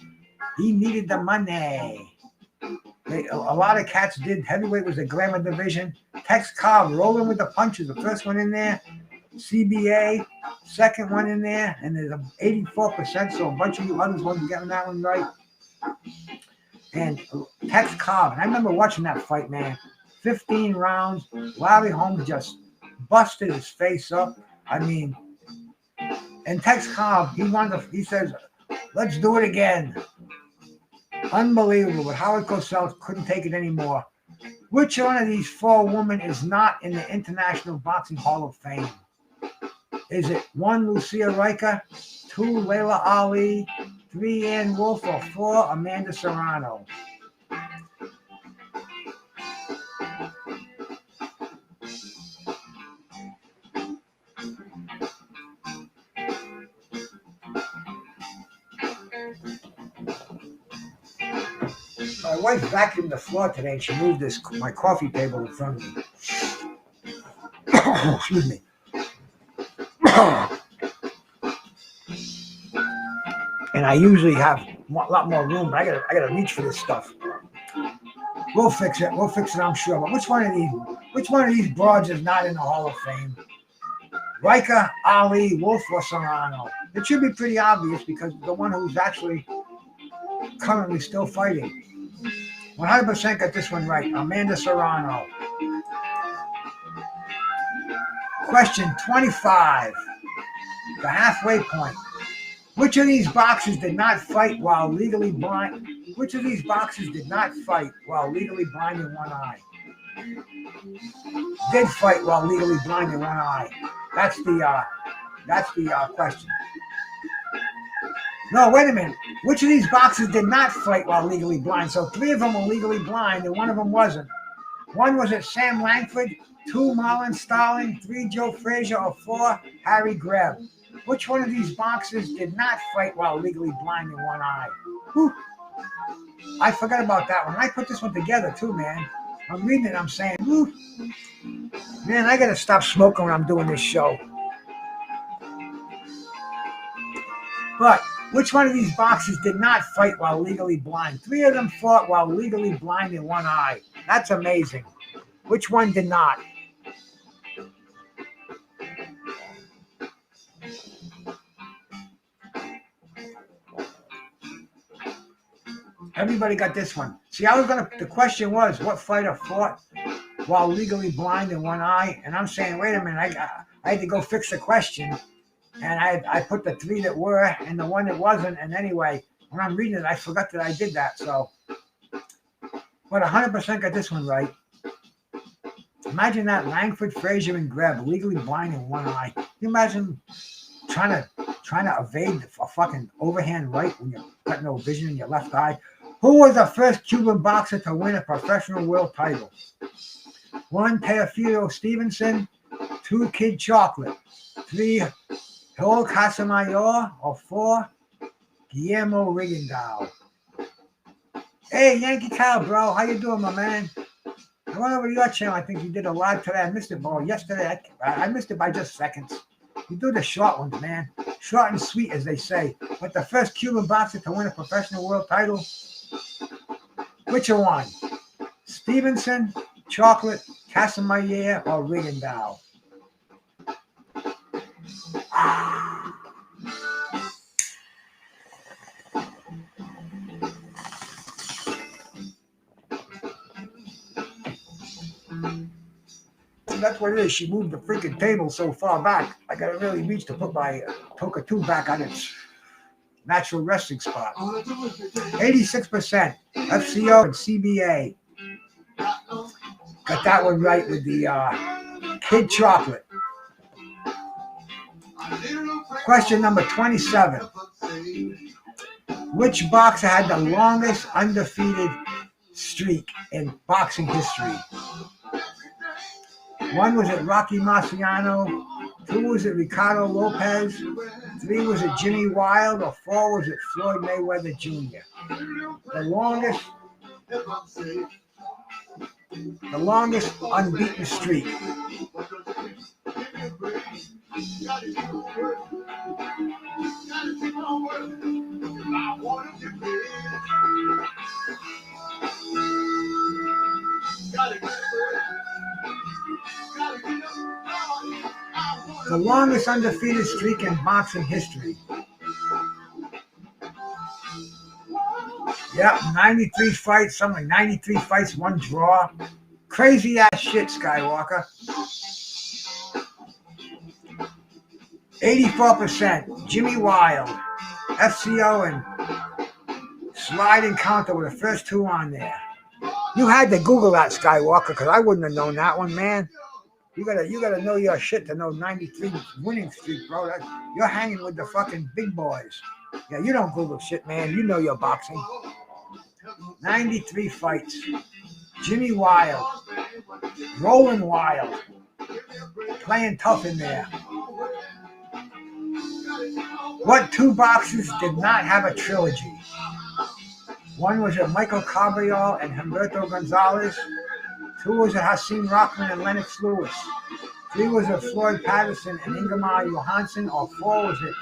he needed the money. A lot of cats did. Heavyweight was the glamour division. Tex Cobb rolling with the punches. The first one in there. CBA, second one in there, and there's 84%, so a bunch of you others wasn't getting that one right. And Tex Cobb, and I remember watching that fight, man. 15 rounds, Larry Holmes just busted his face up. I mean, and Tex Cobb, he says, let's do it again. Unbelievable, but Howard Cosell couldn't take it anymore. Which one of these 4 women is not in the International Boxing Hall of Fame? Is it 1, Lucia Riker, 2, Layla Ali, 3, Ann Wolfe, or 4, Amanda Serrano? My wife vacuumed the floor today, and she moved my coffee table in front of me. Excuse me. And I usually have a lot more room, but I gotta reach for this stuff. We'll fix it. I'm sure. But which one of these broads is not in the Hall of Fame? Riker, Ali, Wolf, or Serrano? It should be pretty obvious because the one who's actually currently still fighting. 100% got this one right. Amanda Serrano. Question 25. The halfway point. Which of these boxers did not fight while legally blind? Which of these boxers did not fight while legally blind in one eye? Did fight while legally blind in one eye. That's the question. No, wait a minute. Which of these boxers did not fight while legally blind? So 3 of them were legally blind and 1 of them wasn't. 1 was it Sam Langford, 2 Marlon Starling, 3 Joe Frazier, or 4 Harry Greb. Which one of these boxers did not fight while legally blind in one eye? Whew. I forgot about that one. I put this one together too, man. I'm reading it, I'm saying, whew. Man, I gotta stop smoking when I'm doing this show. But which one of these boxers did not fight while legally blind? 3 of them fought while legally blind in one eye. That's amazing. Which one did not? Everybody got this one. See, the question was, what fighter fought while legally blind in one eye? And I'm saying, wait a minute, I had to go fix the question. And I put the 3 that were and the 1 that wasn't. And anyway, when I'm reading it, I forgot that I did that. So, but 100% got this one right. Imagine that, Langford, Frazier, and Greb, legally blind in one eye. Can you imagine trying to evade a fucking overhand right when you've got no vision in your left eye? Who was the first Cuban boxer to win a professional world title? 1, Teofilo Stevenson, 2, Kid Chocolate, 3, Joel Casamayor, or 4, Guillermo Rigondeaux. Hey, Yankee Cow, bro. How you doing, my man? I went over to your channel. I think you did a live today. I missed it, bro. Yesterday, I missed it by just seconds. You do the short ones, man. Short and sweet, as they say. But the first Cuban boxer to win a professional world title, which one? Stevenson, Chocolate, Casamayor, or Rigondeaux? That's what it is. She moved the freaking table so far back. I gotta really reach to put my Toka 2 back on its natural resting spot. 86%. FCO and CBA. Got that one right with the Kid Chocolate. Question number 27. Which boxer had the longest undefeated streak in boxing history? 1 was it Rocky Marciano, 2 was it Ricardo Lopez, 3 was it Jimmy Wild, or 4 was it Floyd Mayweather Jr.? The longest unbeaten streak. The longest undefeated streak in boxing history. Yep, 93 fights, something like 93 fights, 1 draw. Crazy ass shit, Skywalker. 84%, Jimmy Wild. FCO and Slide Encounter were the first 2 on there. You had to Google that, Skywalker, because I wouldn't have known that one, man. You gotta know your shit to know 93 winning streak, bro. You're hanging with the fucking big boys. Yeah, you don't Google shit, man. You know your boxing. 93 fights. Jimmy Wild. Rolling Wild. Playing tough in there. What 2 boxers did not have a trilogy? 1 was it Michael Cabriol and Humberto Gonzalez. 2 was it Hasim Rahman and Lennox Lewis. 3 was it Floyd Patterson and Ingemar Johansson, or 4 was it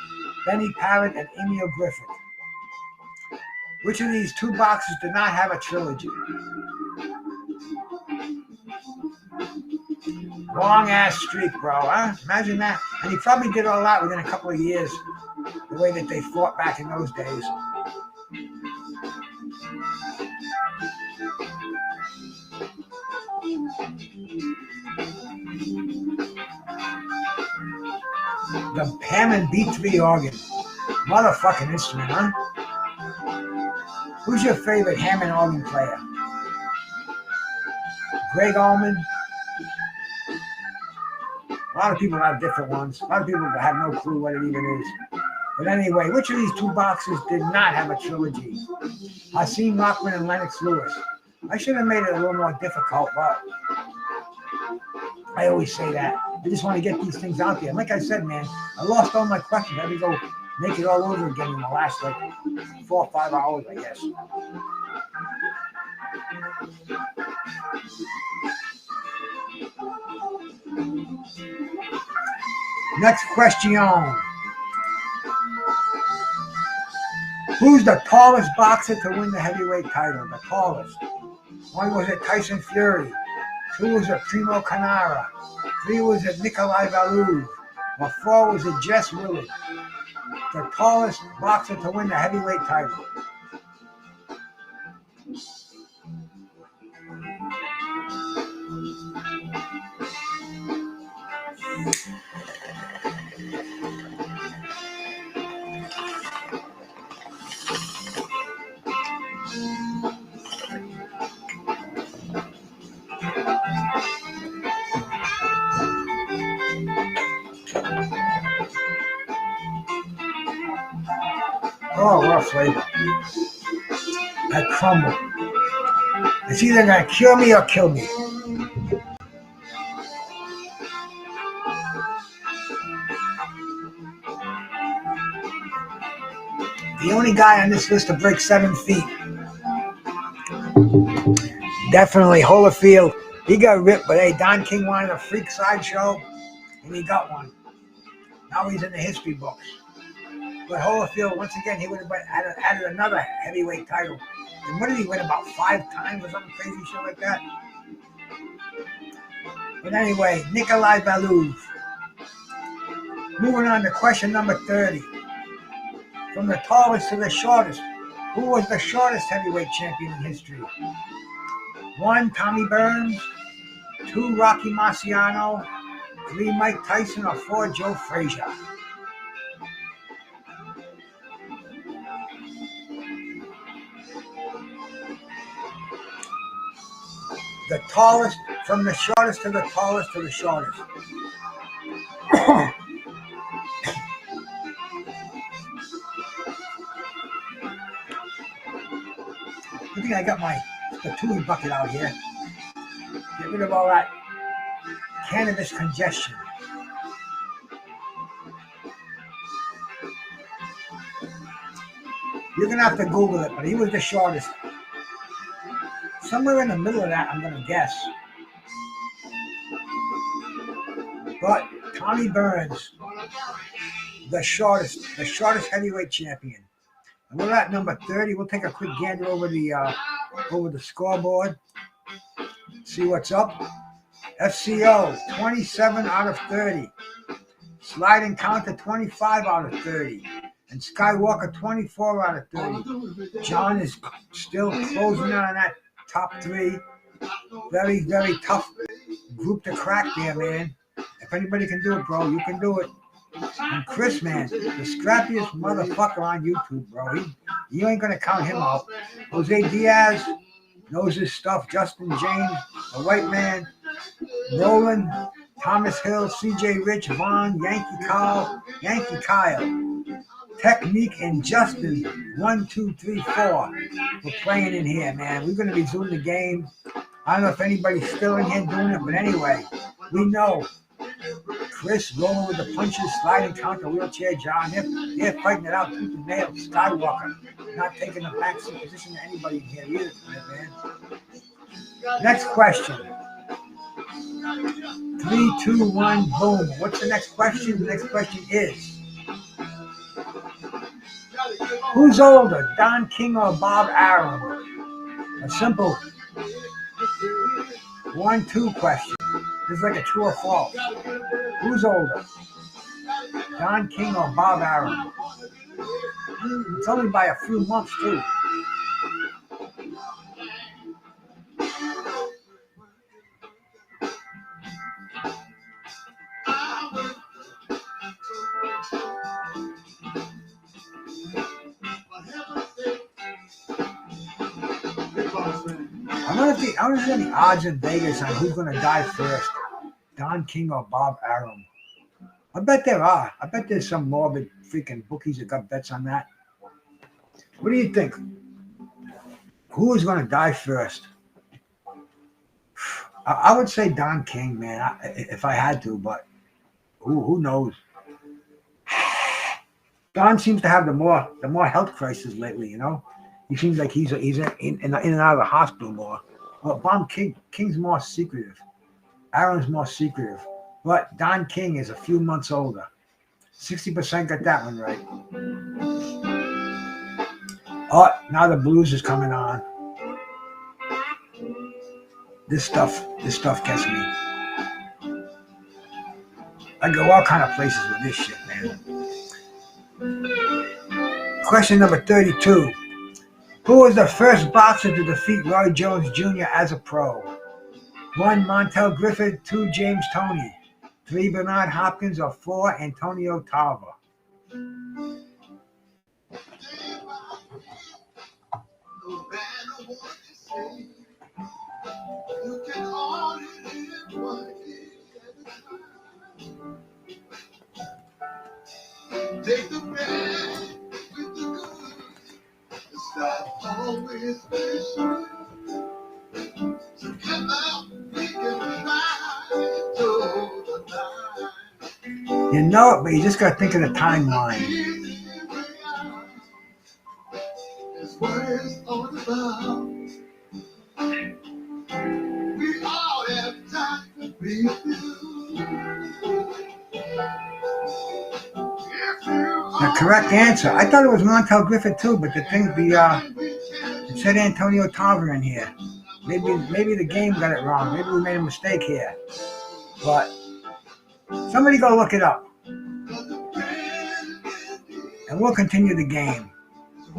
Benny Parrott and Emil Griffith? Which of these 2 boxers did not have a trilogy? Long ass streak, bro. Huh? Imagine that. And he probably did all that within a couple of years, the way that they fought back in those days. The Hammond B3 organ. Motherfucking instrument, huh? Who's your favorite Hammond organ player? Greg Allman? A lot of people have different ones. A lot of people have no clue what it even is. But anyway, which of these two boxers did not have a trilogy? Hasim Rockman and Lennox Lewis. I should have made it a little more difficult, but I always say that. I just want to get these things out there. And like I said, man, I lost all my questions. I had to go make it all over again in the last, 4 or 5 hours, I guess. Next question. Who's the tallest boxer to win the heavyweight title? The tallest. One was it Tyson Fury. 2 was it Primo Canara. 3 was it Nikolai Valuev. Or 4 was it Jess Willard. The tallest boxer to win the heavyweight title. Oh, what a flavor. That crumble. It's either going to cure me or kill me. The only guy on this list to break 7 feet. Definitely Holyfield. He got ripped, but hey, Don King wanted a freak sideshow, and he got one. Now he's in the history books. But Holyfield, once again, he would have added another heavyweight title. And what did he win, about 5 times or something crazy shit like that? But anyway, Nikolai Valuev. Moving on to question number 30. From the tallest to the shortest, who was the shortest heavyweight champion in history? 1, Tommy Burns. 2, Rocky Marciano. 3, Mike Tyson. Or 4, Joe Frazier. The tallest, from the shortest to the tallest to the shortest. I think I got my spatula bucket out here. Get rid of all that cannabis congestion. You're going to have to Google it, but he was the shortest. Somewhere in the middle of that, I'm going to guess. But Tommy Burns, the shortest heavyweight champion. And we're at number 30. We'll take a quick gander over the scoreboard. See what's up. FCO, 27 out of 30. Slide Encounter, 25 out of 30. And Skywalker, 24 out of 30. John is still closing in on that top 3. Very, very tough group to crack there, man. If anybody can do it, bro, you can do it. And Chris, man, the scrappiest motherfucker on YouTube, bro. You ain't going to count him out. Jose Diaz knows his stuff. Justin James, the white man. Roland, Thomas Hill, CJ Rich, Vaughn, Yankee Kyle. Technique and Justin, 1, 2, 3, 4. We're playing in here, man. We're going to be doing the game. I don't know if anybody's still in here doing it, but anyway, we know Chris rolling with the punches, sliding counter, wheelchair, John. They're fighting it out tooth and nail. Skywalker not taking a backseat position to anybody in here either, man. Next question. 3, 2, 1, boom. What's the next question? The next question is, who's older, Don King or Bob Arum? A simple 1-2 question. It's like a true or false. Who's older? Don King or Bob Arum. It's only by a few months too. I wonder if there's any odds in Vegas on who's going to die first, Don King or Bob Arum. I bet there are. I bet there's some morbid freaking bookies that got bets on that. What do you think? Who is going to die first? I would say Don King, man, if I had to, but who knows? Don seems to have the more health crisis lately, you know. He seems like he's in and out of the hospital more. Well, Bob King's more secretive. Aaron's more secretive. But Don King is a few months older. 60% got that one right. Oh, now the blues is coming on. This stuff gets me. I go all kind of places with this shit, man. Question number 32. Who was the first boxer to defeat Roy Jones Jr. as a pro? 1. Montel Griffith. 2. James Toney. 3. Bernard Hopkins. Or 4. Antonio Tarver. Take the bad with the good. Stop always wishing. Together we can fly to the night. You know it, but you just got to think of the timeline. It's what it's all about. We all have time to be you. The correct answer. I thought it was Montel Griffith too, but it said Antonio Tarver in here. Maybe the game got it wrong. Maybe we made a mistake here. But somebody go look it up. And we'll continue the game.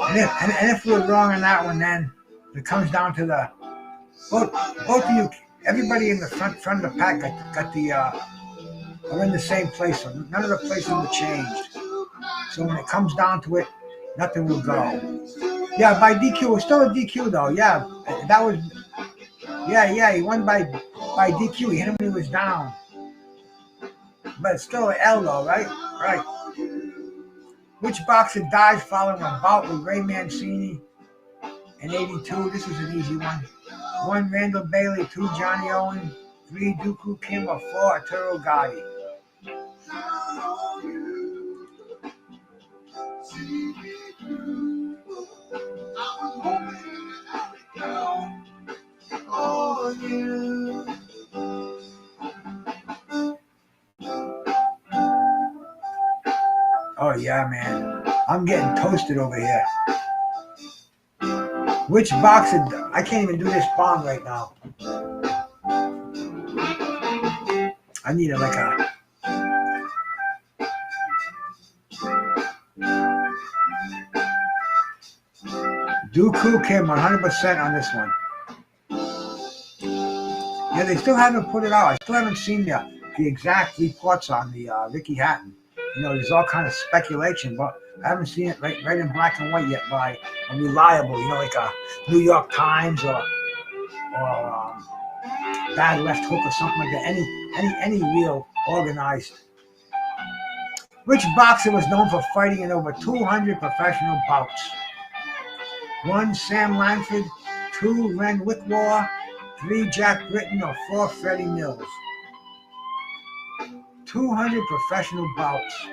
And if we're wrong on that one, then it comes down to the both of you. Everybody in the front of the pack got the are in the same place. So none of the places were changed. So when it comes down to it, nothing will go. Yeah, by DQ. It was still a DQ though. Yeah, that was. Yeah. He won by DQ. He hit him when he was down. But it's still an L though, right? Right. Which boxer died following a bout with Ray Mancini in '82? This was an easy one. 1. Randall Bailey. 2. Johnny Owen. 3. Dooku Kim. Or 4. Arturo Gatti. Oh yeah, man. I'm getting toasted over here. Which boxer? I can't even do this bomb right now. I need like a. Dooku Kim, 100% on this one. Yeah, they still haven't put it out. I still haven't seen the exact reports on the Ricky Hatton. You know, there's all kind of speculation, but I haven't seen it right in black and white yet by a reliable, you know, like a New York Times or Bad Left Hook or something like that. Any real organized. Which boxer was known for fighting in over 200 professional bouts? 1. Sam Langford. 2. Len Wickwar. 3. Jack Britton. Or 4. Freddie Mills. 200 professional bouts.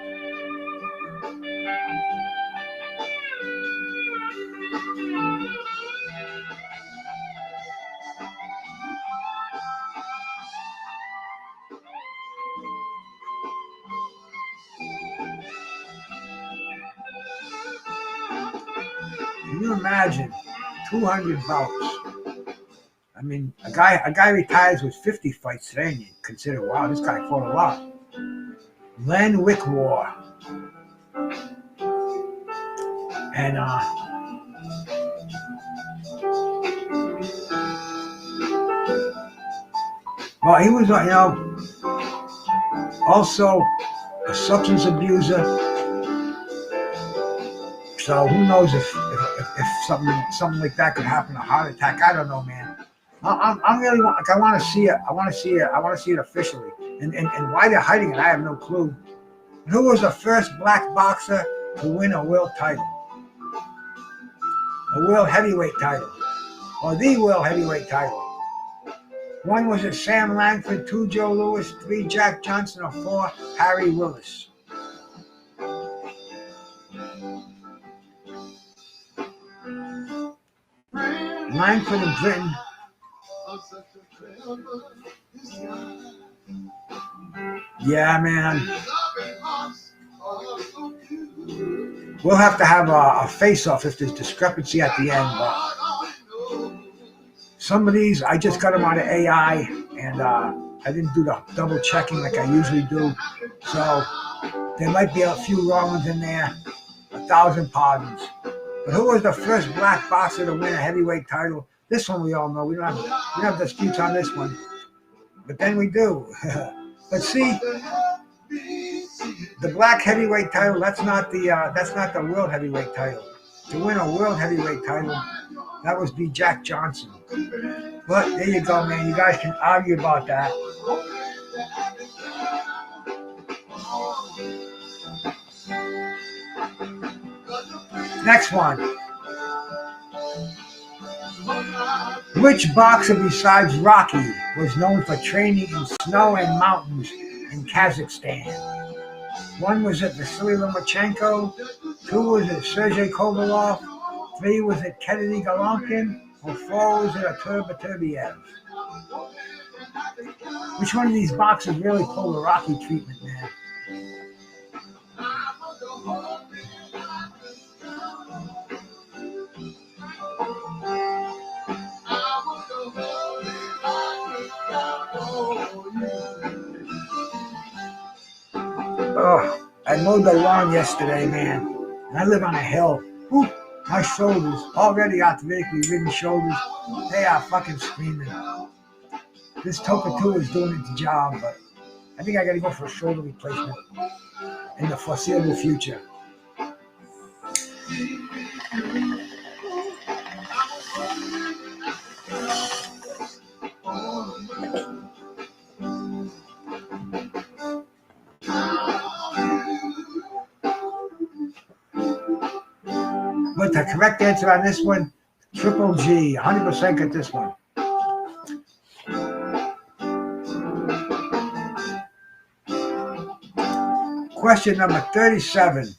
Can you imagine 200 bouts? I mean, a guy retires with 50 fights today, and you consider, wow, this guy fought a lot. Len Wickwar. And well, he was, also a substance abuser. So who knows if something like that could happen, a heart attack? I don't know, man. I'm really like, I want to see it. I want to see it officially. And why they're hiding it, I have no clue. Who was the first black boxer to win a world title? A world heavyweight title. Or the world heavyweight title. 1 was it Sam Langford, 2 Joe Louis, 3 Jack Johnson, or 4 Harry Willis. Langford in Britain. Yeah, man. We'll have to have a face-off if there's discrepancy at the end. But some of these, I just got them out of AI, and I didn't do the double checking like I usually do. So there might be a few wrong ones in there. 1,000 pardons. But who was the first black boxer to win a heavyweight title? This one we all know. We don't have disputes on this one. But then we do. But see, the black heavyweight title, that's not the world heavyweight title. To win a world heavyweight title, that was be Jack Johnson. But there you go, man. You guys can argue about that. Next one. Which boxer besides Rocky was known for training in snow and mountains in Kazakhstan? 1 was it Vasily Lomachenko, 2 was it Sergey Kovalev, 3 was it Kennedy Golovkin, or 4 was it Artur Beterbiev? Which one of these boxers really pulled the Rocky treatment, man? Oh, I mowed the lawn yesterday, man. And I live on a hill. Ooh, my shoulders, already arthritically ridden shoulders, they are fucking screaming. This Toka 2 is doing its job, but I think I gotta go for a shoulder replacement in the foreseeable future. But the correct answer on this one, Triple G, 100% got this one. Question number 37.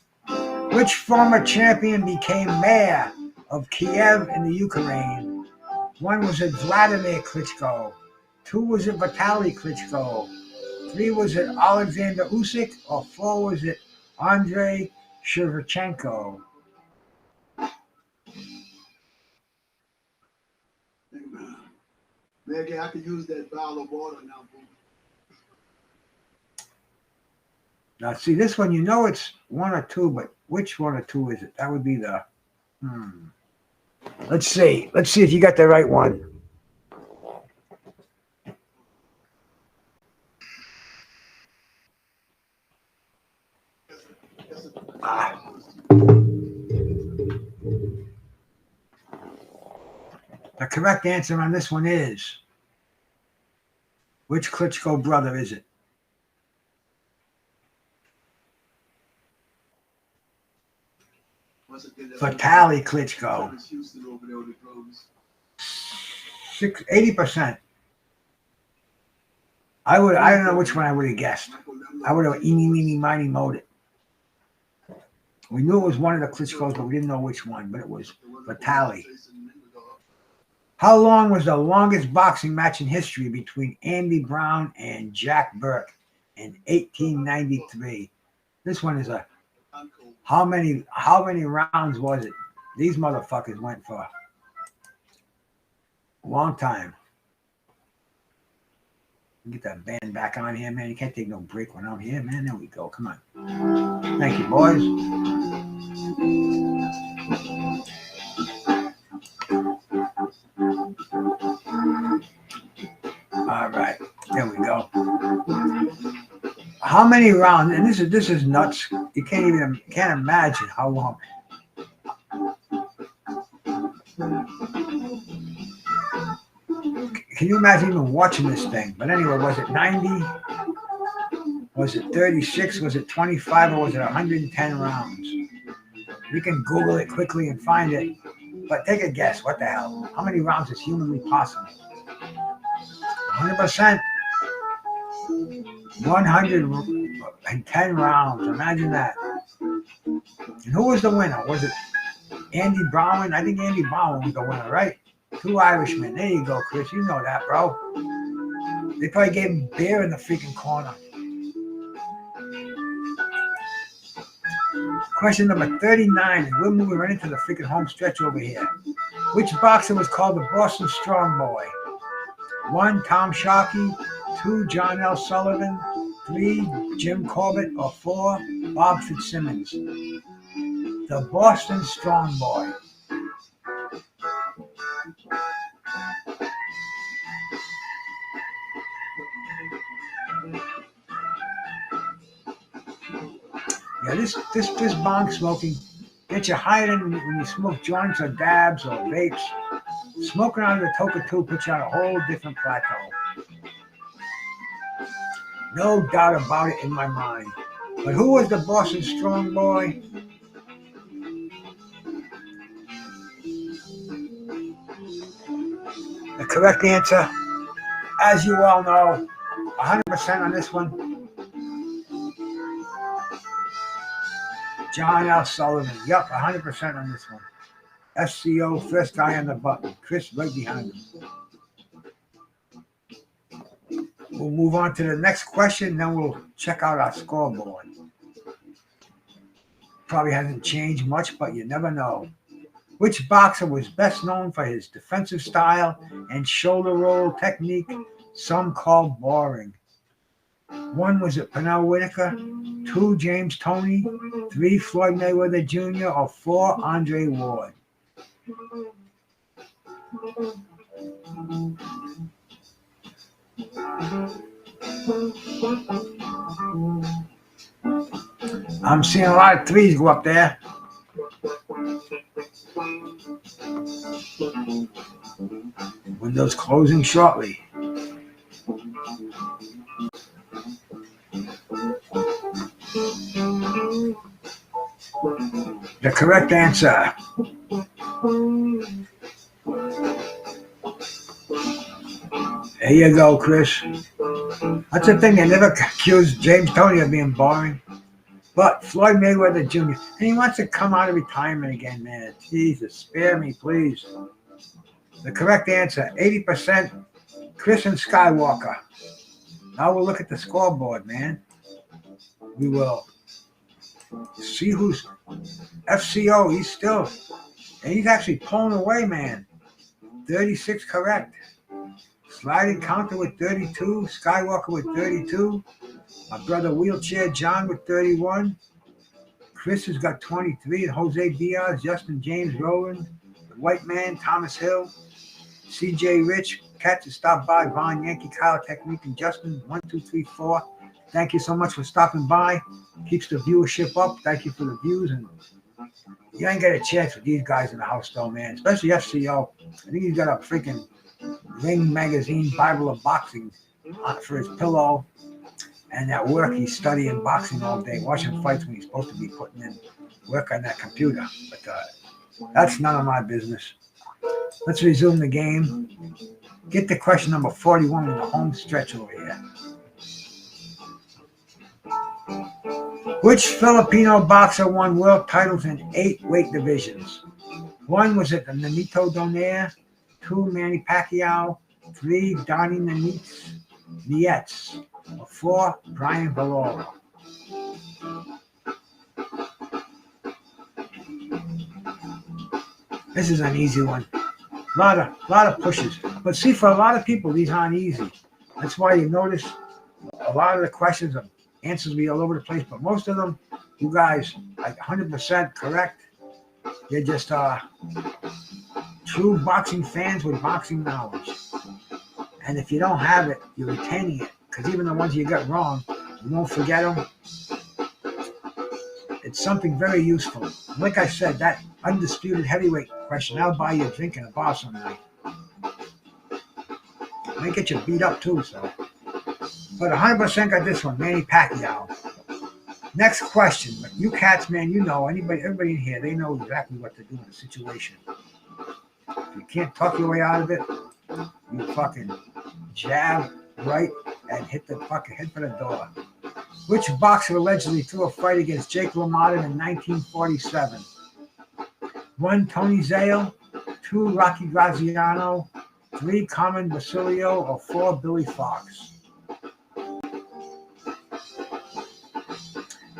Which former champion became mayor of Kiev in the Ukraine? 1 was it Vladimir Klitschko, 2 was it Vitaly Klitschko, 3 was it Alexander Usyk, or 4 was it Andrei Shevchenko? Man, I could use that bottle of water now. Now, see, this one, you know it's 1 or 2, but which 1 or 2 is it? That would be the... Let's see. Let's see if you got the right one. The correct answer on this one is, which Klitschko brother is it? Vitaly Klitschko. 80%. I don't know which one I would have guessed. I would have eeny, meeny, miny, mowed it. We knew it was one of the Klitschkos, but we didn't know which one, but it was Vitaly. How long was the longest boxing match in history between Andy Brown and Jack Burke in 1893? This one is a how many rounds was it? These motherfuckers went for a long time. Get that band back on here, man. You can't take no break when I'm here, man. There we go. Come on. Thank you, boys. All right. There we go. How many rounds? And this is nuts. You can't imagine how long. Can you imagine even watching this thing? But anyway, was it 90? Was it 36? Was it 25? Or was it 110 rounds? You can Google it quickly and find it. But take a guess. What the hell? How many rounds is humanly possible? 100%. 110 rounds. Imagine that. And who was the winner? Was it Andy Brown? I think Andy Brown was the winner, right? 2 Irishmen. There you go, Chris. You know that, bro. They probably gave him beer in the freaking corner. Question number 39. And we're moving right into the freaking home stretch over here. Which boxer was called the Boston Strong Boy? 1, Tom Sharkey. 2, John L. Sullivan. 3, Jim Corbett. Or 4, Bob Fitzsimmons. The Boston Strong Boy. Yeah, this bong smoking gets you higher than when you smoke joints or dabs or vapes. Smoking out of the Toka 2 puts you on a whole different plateau. No doubt about it in my mind. But who was the Boston Strong Boy? The correct answer, as you all know, 100% on this one, John L. Sullivan. Yup, 100% on this one. FCO, first guy on the button. Chris right behind him. We'll move on to the next question, then we'll check out our scoreboard. Probably hasn't changed much, but you never know. Which boxer was best known for his defensive style and shoulder roll technique, some call boring? 1, was it Pernell Whitaker? 2, James Toney. 3, Floyd Mayweather Jr. Or 4, Andre Ward? I'm seeing a lot of 3s go up there. Windows closing shortly. The correct answer. There you go, Chris. That's the thing, they never accused James Toney of being boring. But Floyd Mayweather Jr., and he wants to come out of retirement again, man. Jesus, spare me, please. The correct answer, 80%, Chris and Skywalker. Now we'll look at the scoreboard, man. We will see who's FCO. He's still, and he's actually pulling away, man. 36 correct. Sliding counter with 32. Skywalker with 32. My brother Wheelchair John with 31. Chris has got 23. And Jose Diaz, Justin James Rowland, the White Man, Thomas Hill, CJ Rich, Cat to stop by, Von Yankee, Kyle Technique, and Justin 1, 2, 3, 4. Thank you so much for stopping by. Keeps the viewership up. Thank you for the views. And you ain't got a chance with these guys in the house, though, man. Especially FCO. I think he's got a freaking Ring Magazine Bible of Boxing for his pillow. And at work, he's studying boxing all day, watching fights when he's supposed to be putting in work on that computer. But that's none of my business. Let's resume the game. Get to question number 41 in the home stretch over here. Which Filipino boxer won world titles in 8 weight divisions? 1, was it Nonito Donaire? 2, Manny Pacquiao. 3, Donnie Nietzsche. Or 4, Brian Valoro. This is an easy one. A lot of pushes. But see, for a lot of people, these aren't easy. That's why you notice a lot of the questions and answers be all over the place, but most of them, you guys, like 100% correct. They're just true boxing fans with boxing knowledge. And if you don't have it, you're retaining it. Because even the ones you got wrong, you won't forget them. It's something very useful. Like I said, that undisputed heavyweight question, I'll buy you a drink and a bar some night. Might get you beat up too, so. But 100% got this one, Manny Pacquiao. Next question. You cats, man, you know, everybody in here, they know exactly what to do in a situation. If you can't talk your way out of it, you fucking jab right and hit the fucking head for the door. Which boxer allegedly threw a fight against Jake LaMotta in 1947? 1. Tony Zale, 2. Rocky Graziano, 3. Carmen Basilio, or 4. Billy Fox?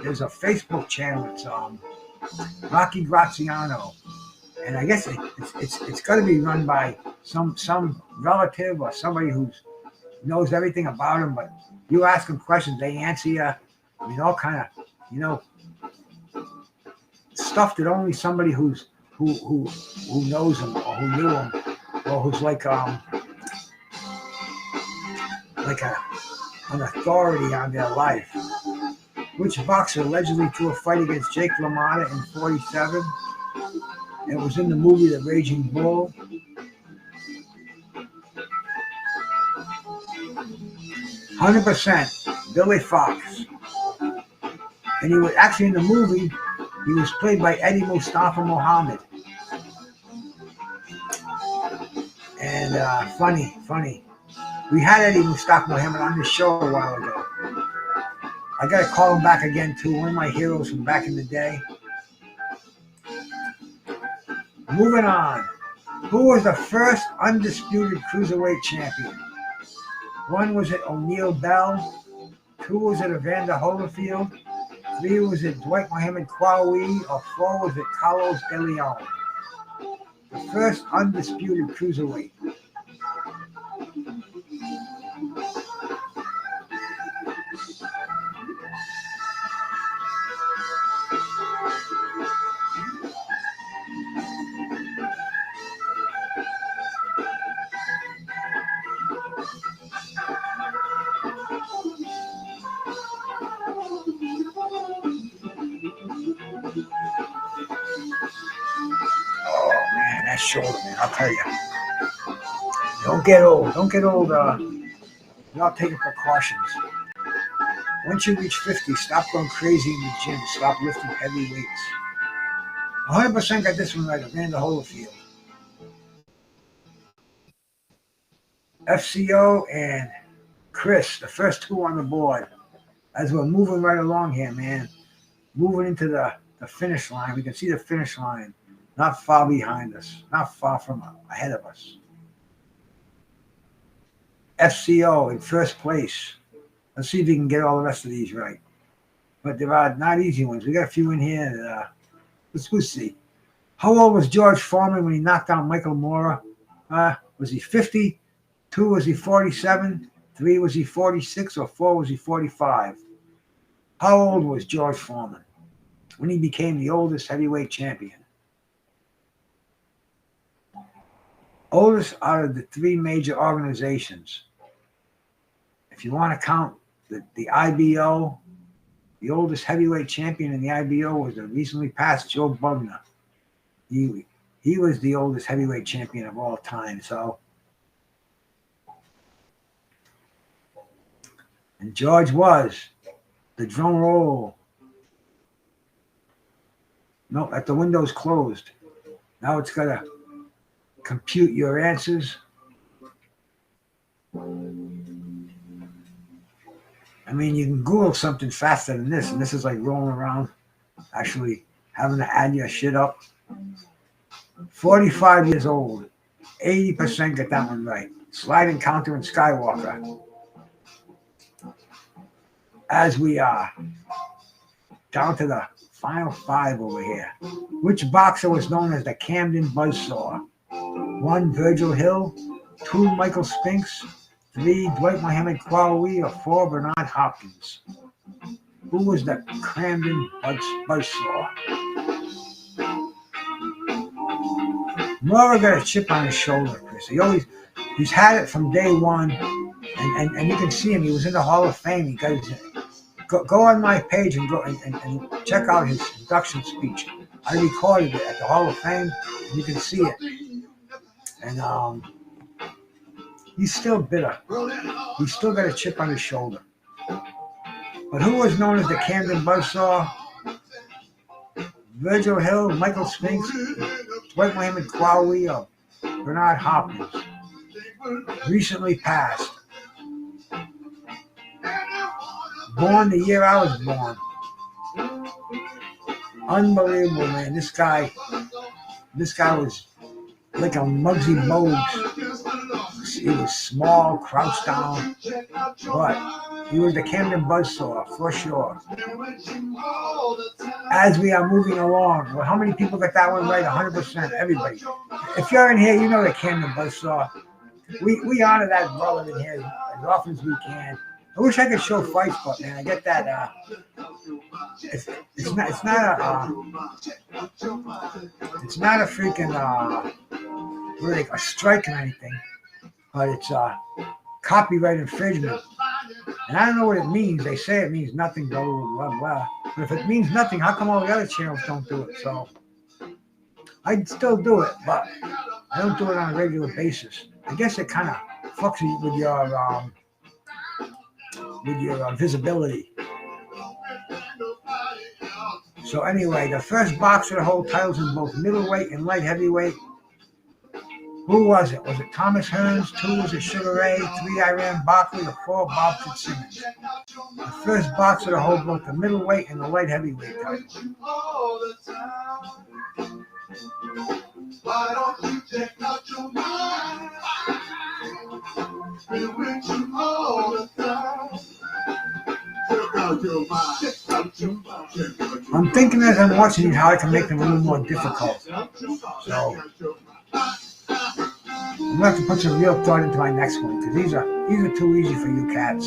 There's a Facebook channel. It's Rocky Graziano, and I guess it's got to be run by some relative or somebody who knows everything about him. But you ask them questions, they answer you. I mean, all kind of stuff that only somebody who knows him or who knew him or who's like an authority on their life. Which boxer allegedly threw a fight against Jake LaMotta in 47? It was in the movie The Raging Bull. 100% Billy Fox. And he was actually in the movie, he was played by Eddie Mustafa Muhammad. And funny. We had Eddie Mustafa Muhammad on the show a while ago. I gotta call him back again too. One of my heroes from back in the day. Moving on. Who was the first undisputed cruiserweight champion? 1, was it O'Neal Bell? 2, was it Evander Holyfield? 3, was it Dwight Muhammad Qawi? Or 4, was it Carlos De Leon? The first undisputed cruiserweight. Shoulder, man, I'll tell you. Don't get old without taking precautions. Once you reach 50, stop going crazy in the gym. Stop lifting heavy weights. 100% got this one right, Evander Holyfield. FCO and Chris, the first 2 on the board. As we're moving right along here, man. Moving into the finish line. We can see the finish line. Not far behind us, not far from ahead of us. FCO in first place. Let's see if we can get all the rest of these right. But there are not easy ones. We got a few in here. That, let's see. How old was George Foreman when he knocked out Michael Moorer? Was he 50? 2, was he 47? 3, was he 46? Or 4, was he 45? How old was George Foreman when he became the oldest heavyweight champion? Oldest out of the 3 major organizations. If you want to count the IBO, the oldest heavyweight champion in the IBO was the recently passed Joe Bugner. He was the oldest heavyweight champion of all time. So, and George was the drum roll. No, at the window's closed. Now it's got to compute your answers. I mean, you can Google something faster than this, and this is like rolling around, actually having to add your shit up. 45 years old, 80% got that one right. Slide Encounter and Skywalker. As we are down to the final 5 over here. Which boxer was known as the Camden Buzzsaw? 1, Virgil Hill. 2, Michael Spinks. 3, Dwight Mohammed Quawi, or 4, Bernard Hopkins. Who was the Camden Buzzsaw? Mora got a chip on his shoulder, Chris. He's had it from day one, and you can see him. He was in the Hall of Fame. He got his, go on my page and go and check out his induction speech. I recorded it at the Hall of Fame, and you can see it. And he's still bitter. He's still got a chip on his shoulder. But who was known as the Camden Buzzsaw? Virgil Hill, Michael Spinks, Dwight Mohammed Quawi, or Bernard Hopkins. Recently passed. Born the year I was born. Unbelievable, man. This guy was like a Muggsy Bogues. He was small, crouched down, but he was the Camden Buzzsaw for sure. As we are moving along, well, how many people got that one right? 100%. Everybody. If you're in here, you know the Camden Buzzsaw. We honor that brother in here as often as we can. I wish I could show fights, but man, I get that. It's not a freaking a strike or anything, but it's copyright infringement. And I don't know what it means. They say it means nothing, blah blah blah blah. But if it means nothing, how come all the other channels don't do it? So I'd still do it, but I don't do it on a regular basis. I guess it kind of fucks you with your visibility. So anyway, the first boxer to hold titles in both middleweight and light heavyweight. Who was it? Was it Thomas Hearns? 2 was it Sugar Ray? 3 Iran Barkley? Or 4 Bob Fitzsimmons? The first boxer to hold both the middleweight and the light heavyweight titles. Why don't you check out your mind? Be with you all the time. I'm thinking as I'm watching these how I can make them a little more difficult. So I'm gonna have to put some real thought into my next one because these are too easy for you cats.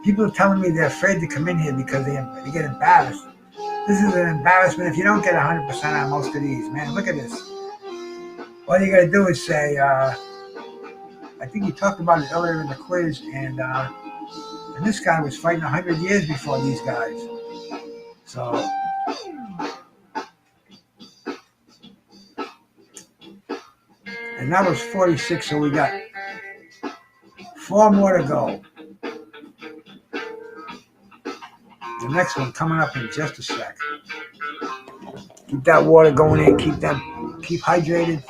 People are telling me they're afraid to come in here because they get embarrassed. This is an embarrassment if you don't get 100% on most of these, man. Look at this. All you gotta do is say, I think you talked about it earlier in the quiz, and this guy was fighting 100 years before these guys. So, and that was 46, so we got 4 more to go. The next one coming up in just a sec. Keep that water going in, keep hydrated.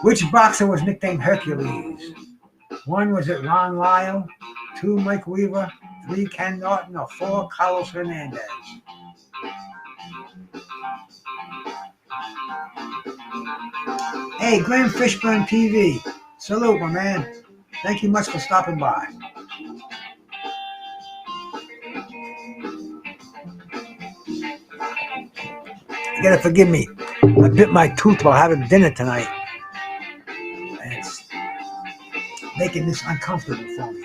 Which boxer was nicknamed Hercules? 1 was it Ron Lyle, 2 Mike Weaver, 3 Ken Norton, or 4 Carlos Hernandez? Hey, Graham Fishburne TV. Salute, my man. Thank you much for stopping by. You gotta forgive me. I bit my tooth while having dinner tonight. And it's making this uncomfortable for me.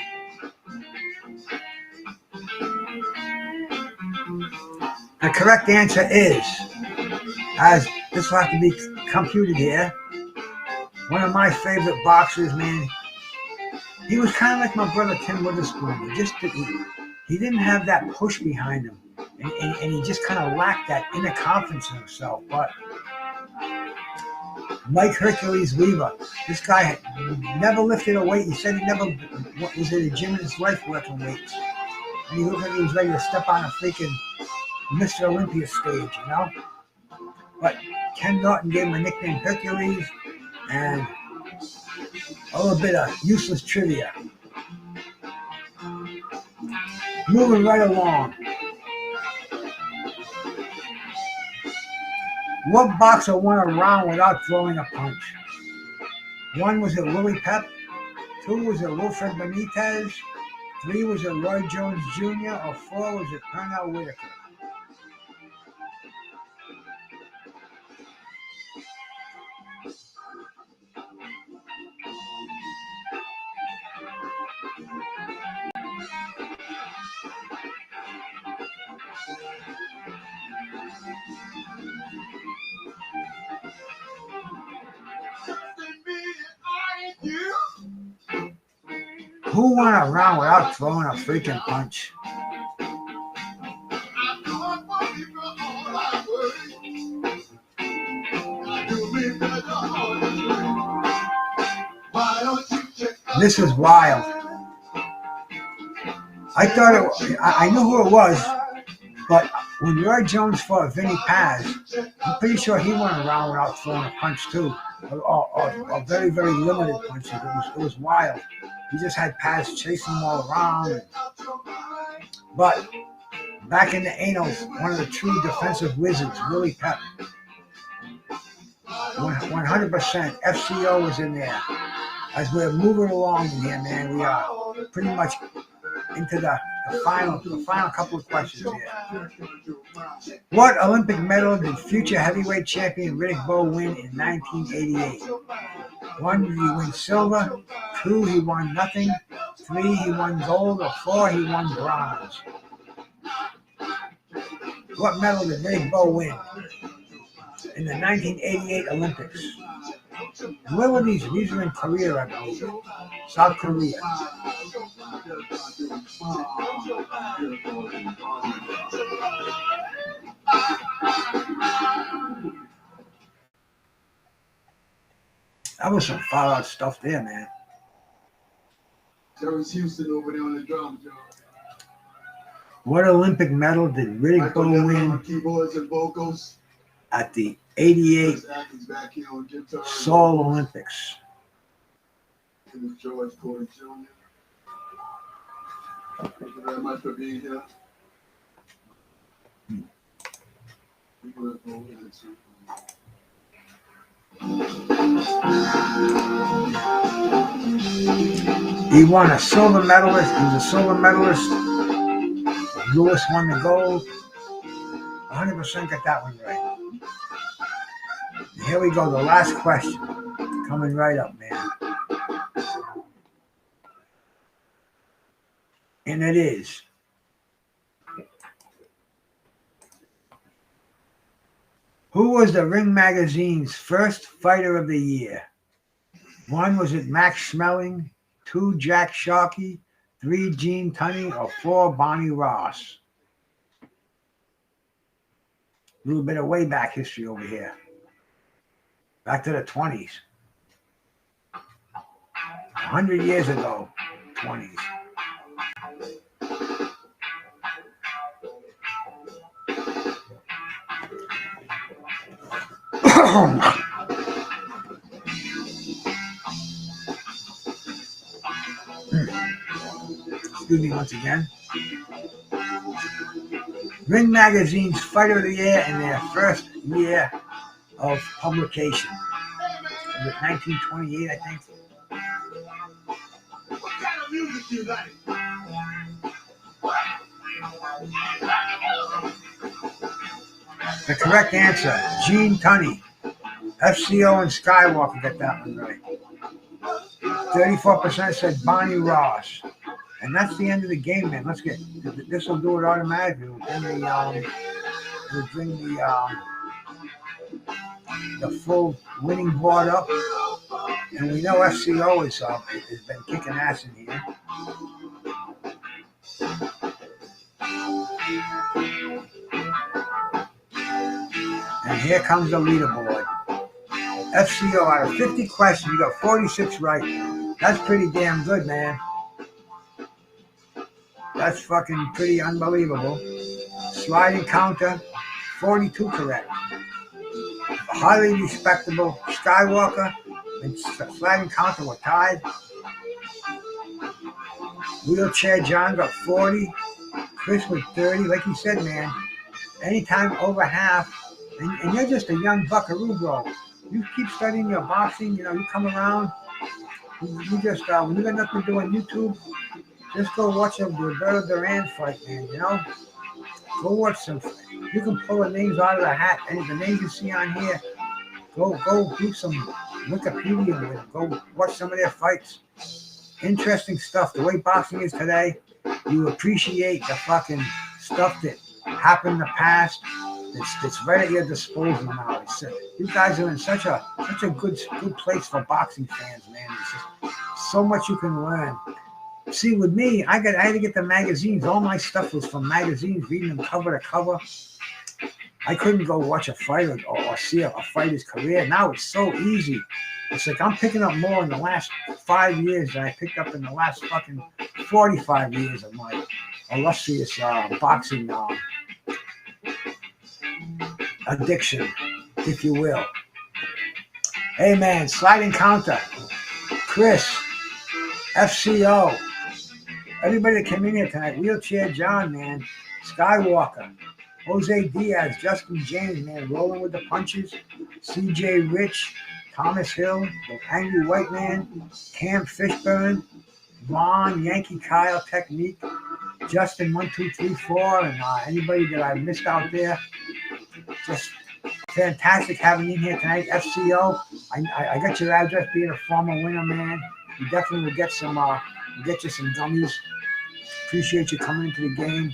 The correct answer is, as this will have to be computed here, one of my favorite boxers, man. He was kind of like my brother Tim Witherspoon. He didn't have that push behind him, and he just kind of lacked that inner confidence in himself. But Mike Hercules Weaver, this guy had never lifted a weight. He said he never was at a gym in his life working weights, and he looked like he was ready to step on a freaking Mr. Olympia stage, you know. But Ken Norton gave him a nickname Hercules, and a little bit of useless trivia. Moving right along. What boxer won a round without throwing a punch? 1 was it Willie Pep, 2 was it Wilfred Benitez, 3 was it Roy Jones Jr., or 4 was it Pernell Whitaker? Who went around without throwing a freaking punch? This is wild. I thought I knew who it was, but when Roy Jones fought Vinny Paz, I'm pretty sure he went around without throwing a punch too. Or very, very limited punches. It was wild. He just had Paz chasing him all around. But back in the annals, one of the true defensive wizards, Willie Pep, 100% FCO was in there. As we're moving along in here, man, we are pretty much into the final couple of questions here. What Olympic medal did future heavyweight champion Riddick Bowe win in 1988? 1, did he win silver? 2, he won nothing. 3, he won gold. Or 4, he won bronze. What medal did Riddick Bowe win in the 1988 Olympics? And where were these? These are in Korea, I believe. South Korea. That was some far out stuff there, man. Terrence Houston over there on the drums, y'all. What Olympic medal did Riddick Bowe win keyboards and vocals at the 88 back here on guitar, Seoul Olympics? It was George Porter Jr. Thank you very much for being here. He won a silver medalist. He was a silver medalist. Lewis won the gold. 100% got that one right. And here we go, the last question. Coming right up, man. And it is. Who was the Ring Magazine's first fighter of the year? 1, was it Max Schmeling? 2, Jack Sharkey? 3, Gene Tunney? Or 4, Bonnie Ross? A little bit of way back history over here. Back to the 20s. 100 years ago, 20s. Excuse me once again. Ring Magazine's Fighter of the Year in their first year of publication. Was it 1928, I think? What kind of music do you like? The correct answer, Gene Tunney. FCO and Skywalker got that one right. 34% said Bonnie Ross. And that's the end of the game, man. Let's get this. Will do it automatically. We'll bring the full winning board up, and we know FCO has been kicking ass in here. And here comes the leaderboard. FCO, out of 50 questions, you got 46 right. That's pretty damn good, man. That's fucking pretty unbelievable. Sliding counter, 42 correct. Highly respectable. Skywalker and sliding counter were tied. Wheelchair John got 40. Chris with 30. Like you said, man, anytime over half, and you're just a young buckaroo, bro. You keep studying your boxing, you come around. You just, when you got nothing to do on YouTube, just go watch the Roberto Duran fight, man, Go watch some. You can pull the names out of the hat. And the names you see on here, go do some Wikipedia with them. Go watch some of their fights. Interesting stuff. The way boxing is today, you appreciate the fucking stuff that happened in the past. It's right at your disposal now. You guys are in such a good place for boxing fans, man. It's just so much you can learn. see, with me, I had to get the magazines. All my stuff was from magazines, reading them cover to cover. I couldn't go watch a fight or see a fighter's career. Now it's so easy. It's like I'm picking up more in the last 5 years than I picked up in the last fucking 45 years of my illustrious boxing addiction, if you will. Hey, man, sliding counter. Chris, FCO. Everybody that came in here tonight. Wheelchair John, man. Skywalker. Jose Diaz, Justin James, man, rolling with the punches. CJ Rich, Thomas Hill, the Angry White Man, Cam Fishburne, Vaughn, Yankee Kyle, Technique, Justin 1234, and anybody that I missed out there. Just fantastic having you here tonight. FCO, I got your address. Being a former winner, man, you definitely will get some. Get you some gummies. Appreciate you coming into the game.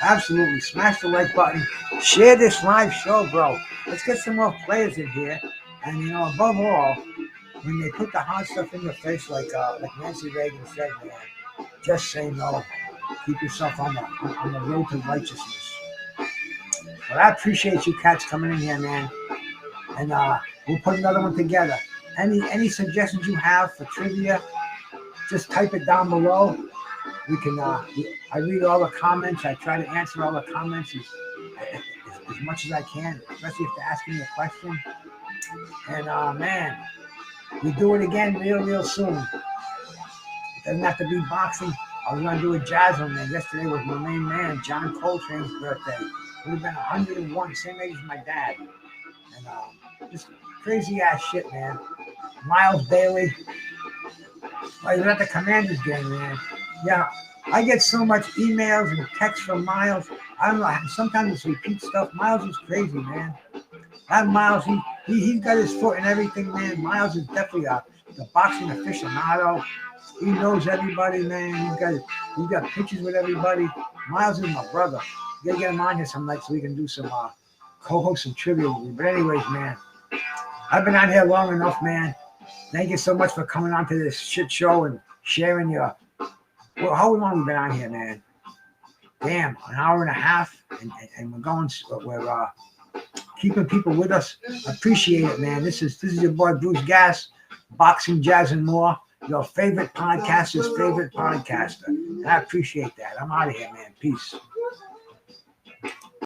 Absolutely. Smash the like button. Share this live show, bro. Let's get some more players in here. And, above all, when they put the hard stuff in your face, like Nancy Reagan said, man, just say no. Keep yourself on the road to righteousness. But I appreciate you cats coming in here, man. And we'll put another one together. Any suggestions you have for trivia, just type it down below. We can. I read all the comments. I try to answer all the comments as much as I can, especially if they're asking me a question. And man, we do it again real soon. It doesn't have to be boxing. I was gonna do a jazz one, man. Yesterday was my main man, John Coltrane's birthday. Would have been 101, same age as my dad. And just crazy ass shit, man. Miles Bailey. Well, he was at the Commanders game, man. Yeah, I get so much emails and texts from Miles. I don't know. Sometimes it's repeat stuff. Miles is crazy, man. That Miles, he's got his foot in everything, man. Miles is definitely the boxing aficionado. He knows everybody, man. He's got pictures with everybody. Miles is my brother. You gotta get him on here some night so we can do some co-host some trivia with me. But anyways, man, I've been on here long enough, man. Thank you so much for coming on to this shit show and sharing your. Well, how long have we been on here, man? Damn, an hour and a half, and we're keeping people with us. Appreciate it, man. This is your boy Bruce Gass, Boxing, Jazz, and More. Your favorite podcaster's favorite podcaster. And I appreciate that. I'm out of here, man. Peace.